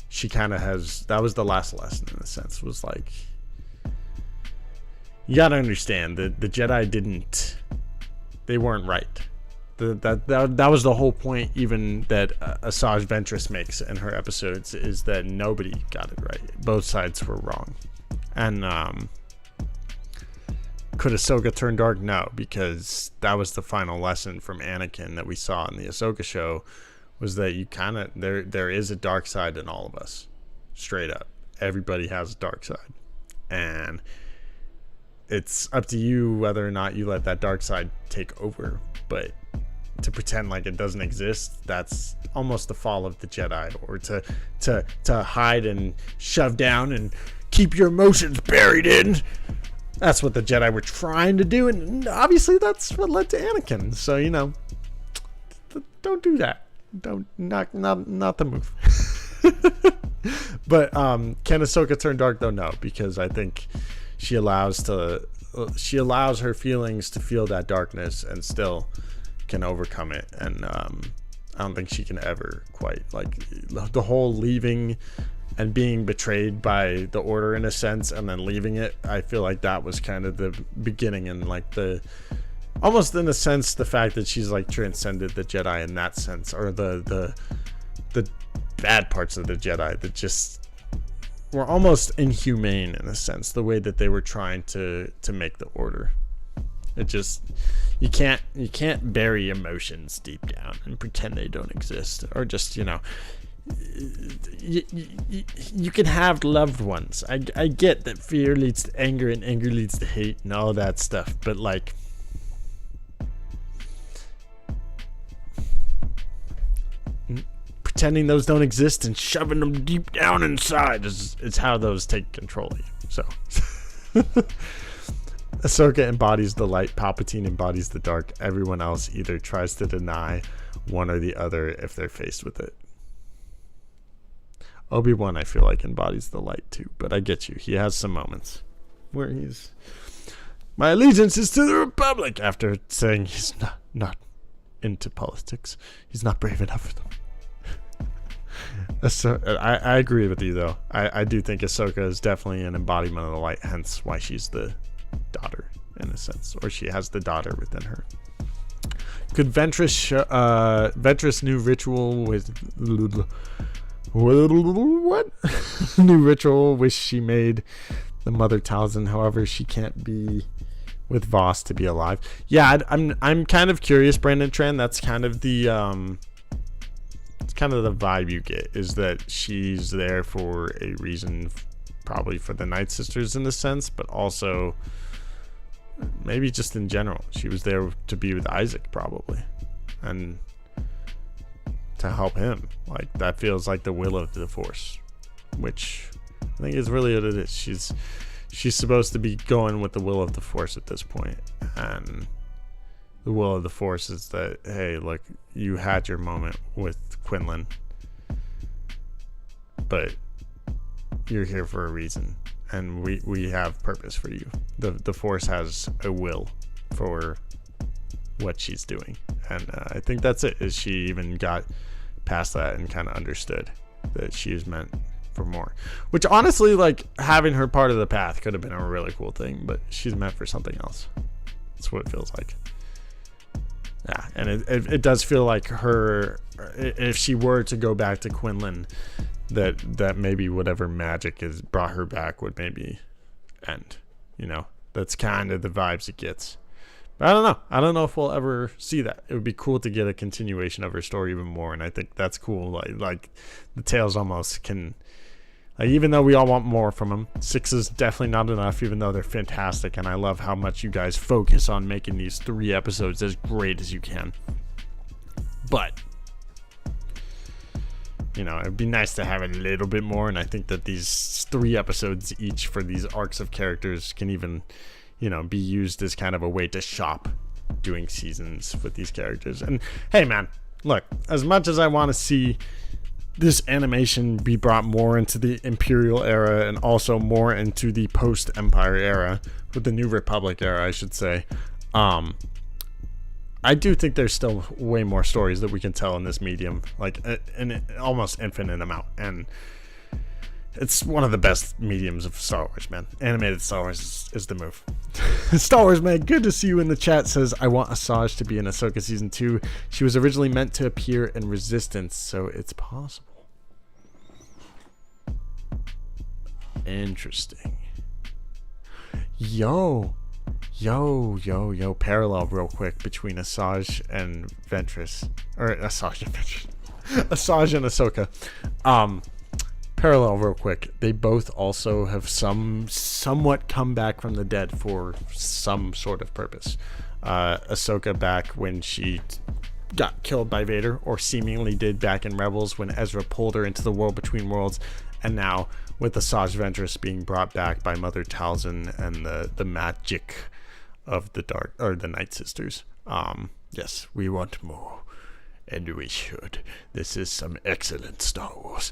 she kind of has, that was the last lesson in a sense, was like, you gotta understand that the Jedi they weren't right. That was the whole point, even that Asajj Ventress makes in her episodes, is that nobody got it right. Both sides were wrong. And could Ahsoka turn dark? No, because that was the final lesson from Anakin that we saw in the Ahsoka show, was that you kind of, there is a dark side in all of us. Straight up. Everybody has a dark side. And it's up to you whether or not you let that dark side take over. But to pretend like it doesn't exist, that's almost the fall of the Jedi. Or to hide and shove down and keep your emotions buried in. That's what the Jedi were trying to do, and obviously that's what led to Anakin. So, you know, don't do that. Don't, not the move. But can Ahsoka turn dark though? No, because I think she allows her feelings to feel that darkness and still can overcome it. And I don't think she can ever quite, like, the whole leaving and being betrayed by the Order in a sense, and then leaving it, I feel like that was kind of the beginning, and like almost in a sense, the fact that she's like transcended the Jedi in that sense, or the bad parts of the Jedi that just were almost inhumane in a sense, the way that they were trying to make the Order. It just, you can't bury emotions deep down and pretend they don't exist, or just, you know, you can have loved ones. I get that fear leads to anger and anger leads to hate and all that stuff, but like, pretending those don't exist and shoving them deep down inside is how those take control of you. So Ahsoka embodies the light, Palpatine embodies the dark. Everyone else either tries to deny one or the other if they're faced with it. Obi-Wan, I feel like, embodies the light too, but I get you. He has some moments where he's, my allegiance is to the Republic, after saying he's not into politics. He's not brave enough for them. So, I agree with you, though. I do think Ahsoka is definitely an embodiment of the light, hence why she's the daughter, in a sense, or she has the daughter within her. Could Ventress new ritual with... What? New ritual wish she made the mother Talzin, however she can't be with Voss to be alive. Yeah, I'm kind of curious, Brandon Tran. That's kind of the it's kind of the vibe you get, is that she's there for a reason, probably for the Night Sisters in a sense, but also maybe just in general. She was there to be with Isaac, probably, and to help him. Like, that feels like the will of the Force, which I think is really what it is. She's supposed to be going with the will of the Force at this point, and the will of the Force is that, hey, look, you had your moment with Quinlan, but you're here for a reason, and we have purpose for you. The Force has a will for what she's doing, and I think that's it, is she even got past that and kind of understood that she is meant for more, which honestly, like, having her part of the path could have been a really cool thing, but she's meant for something else. That's what it feels like. Yeah, and it does feel like her, if she were to go back to Quinlan, that maybe whatever magic has brought her back would maybe end. You know, that's kind of the vibes it gets. But I don't know if we'll ever see that. It would be cool to get a continuation of her story even more, and I think that's cool. Like the tales almost can, like, even though we all want more from them, 6 is definitely not enough, even though they're fantastic, and I love how much you guys focus on making these 3 episodes as great as you can. But, you know, it'd be nice to have a little bit more, and I think that these 3 episodes each for these arcs of characters can even, you know, be used as kind of a way to shop doing seasons with these characters. And hey, man, look, as much as I want to see this animation be brought more into the Imperial era and also more into the post-Empire era, with the New Republic era, I should say. I do think there's still way more stories that we can tell in this medium, like an almost infinite amount, and it's one of the best mediums of Star Wars, man. Animated Star Wars is the move. Star Wars, man, good to see you in the chat. Says, I want Asajj to be in Ahsoka Season 2. She was originally meant to appear in Resistance, so it's possible. Interesting. Yo, parallel real quick between Asajj and Ventress. Or Asajj and Ventress. Asajj and Ahsoka. Parallel real quick. They both also have somewhat come back from the dead for some sort of purpose. Ahsoka back when she got killed by Vader, or seemingly did back in Rebels when Ezra pulled her into the world between worlds, and now with Asajj Ventress being brought back by Mother Talzin and the magic of the Night Sisters. Yes, we want more, and we should. This is some excellent Star Wars.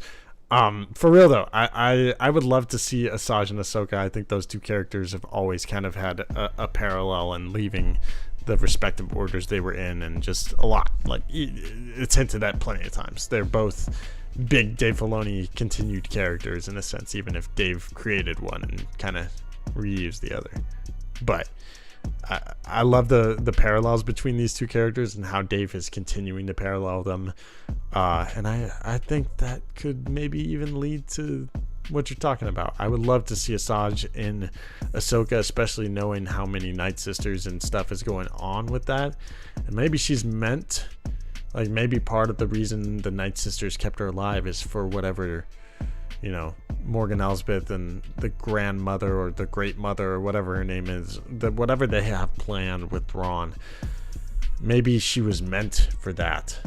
For real though, I would love to see Asajj and Ahsoka. I think those two characters have always kind of had a parallel in leaving the respective orders they were in, and just a lot. Like, it's hinted at plenty of times. They're both big Dave Filoni continued characters in a sense, even if Dave created one and kind of reused the other. But I love the parallels between these two characters and how Dave is continuing to parallel them. And I think that could maybe even lead to what you're talking about. I would love to see Asajj in Ahsoka, especially knowing how many Night Sisters and stuff is going on with that. And maybe she's meant, like, maybe part of the reason the Night Sisters kept her alive is for whatever, you know, Morgan Elsbeth and the grandmother or the great mother or whatever her name is, whatever they have planned with Thrawn. Maybe she was meant for that,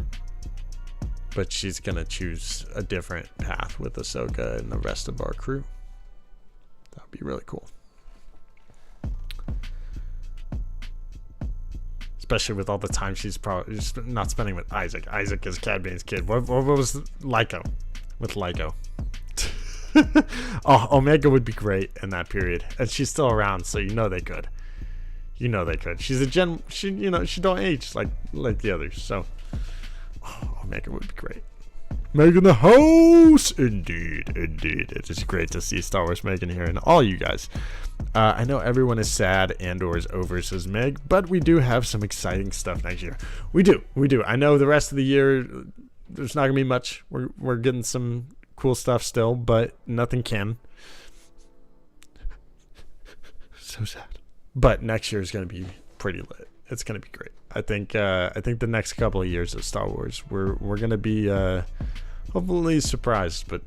but she's gonna choose a different path with Ahsoka and the rest of our crew. That would be really cool, especially with all the time she's probably just not spending with Isaac. Isaac is Cad Bane's kid. What was Lyko with Lyko? Oh, Omega would be great in that period, and she's still around, so you know they could. She's a gen. She don't age like the others. So, Omega would be great. Megan the host, indeed. It is great to see Star Wars Megan here, and all you guys. I know everyone is sad Andor is over, says Meg, but we do have some exciting stuff next year. We do. I know the rest of the year there's not gonna be much. We're getting some cool stuff still, but nothing can. So sad. But next year is going to be pretty lit. It's going to be great. I think the next couple of years of Star Wars, we're going to be hopefully surprised, but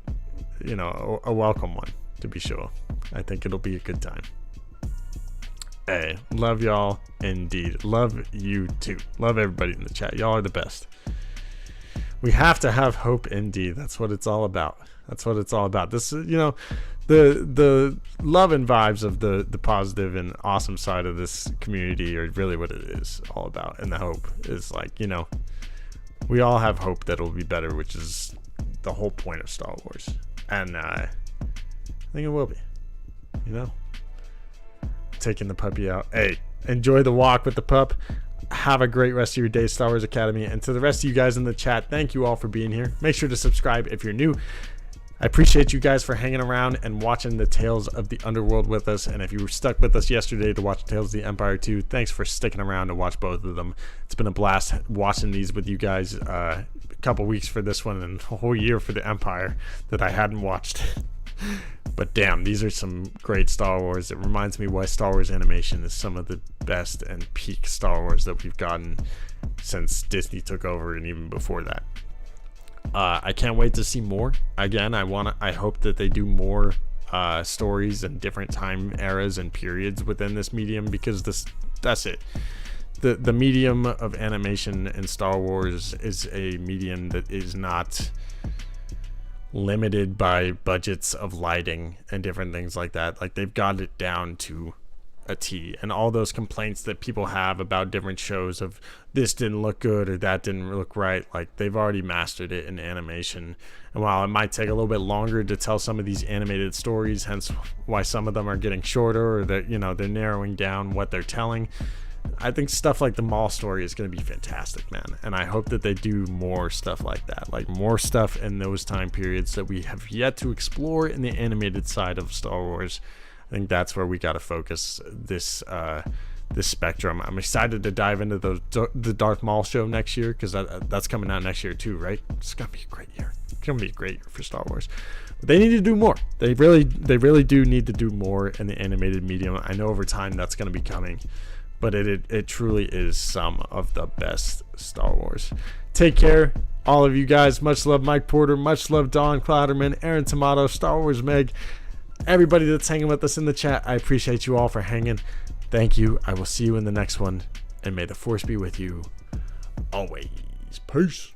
you know, a welcome one to be sure. I think it'll be a good time. Hey, love y'all indeed. Love you too. Love everybody in the chat. Y'all are the best. We have to have hope indeed. That's what it's all about. This is, you know, the love and vibes of the positive and awesome side of this community are really what it is all about. And the hope is, like, you know, we all have hope that it'll be better, which is the whole point of Star Wars. And I think it will be, you know. Taking the puppy out. Hey, enjoy the walk with the pup. Have a great rest of your day, Star Wars Academy. And to the rest of you guys in the chat, thank you all for being here. Make sure to subscribe if you're new. I appreciate you guys for hanging around and watching the Tales of the Underworld with us. And if you were stuck with us yesterday to watch Tales of the Empire 2, thanks for sticking around to watch both of them. It's been a blast watching these with you guys. A couple weeks for this one and a whole year for the Empire that I hadn't watched. But damn, these are some great Star Wars. It reminds me why Star Wars animation is some of the best and peak Star Wars that we've gotten since Disney took over, and even before that. I can't wait to see more. Again, I hope that they do more stories and different time eras and periods within this medium, because that's it. The medium of animation in Star Wars is a medium that is not limited by budgets of lighting and different things like that. Like, they've got it down to a T. And all those complaints that people have about different shows of this didn't look good or that didn't look right, like they've already mastered it in animation. And while it might take a little bit longer to tell some of these animated stories, hence why some of them are getting shorter, or that, you know, they're narrowing down what they're telling, I think stuff like the Maul story is going to be fantastic, man. And I hope that they do more stuff like that, like more stuff in those time periods that we have yet to explore in the animated side of Star Wars. I think that's where we got to focus this spectrum. I'm excited to dive into the Darth Maul show next year, because that's coming out next year too, right? It's gonna be a great year. It's gonna be a great year for Star Wars. But they need to do more. They really do need to do more in the animated medium. I know over time that's gonna be coming, but it truly is some of the best Star Wars. Take care, all of you guys. Much love, Mike Porter. Much love, Don Clouderman, Aaron Tomato, Star Wars Meg, everybody that's hanging with us in the chat. I appreciate you all for hanging. Thank you. I will see you in the next one, and may the Force be with you always. Peace.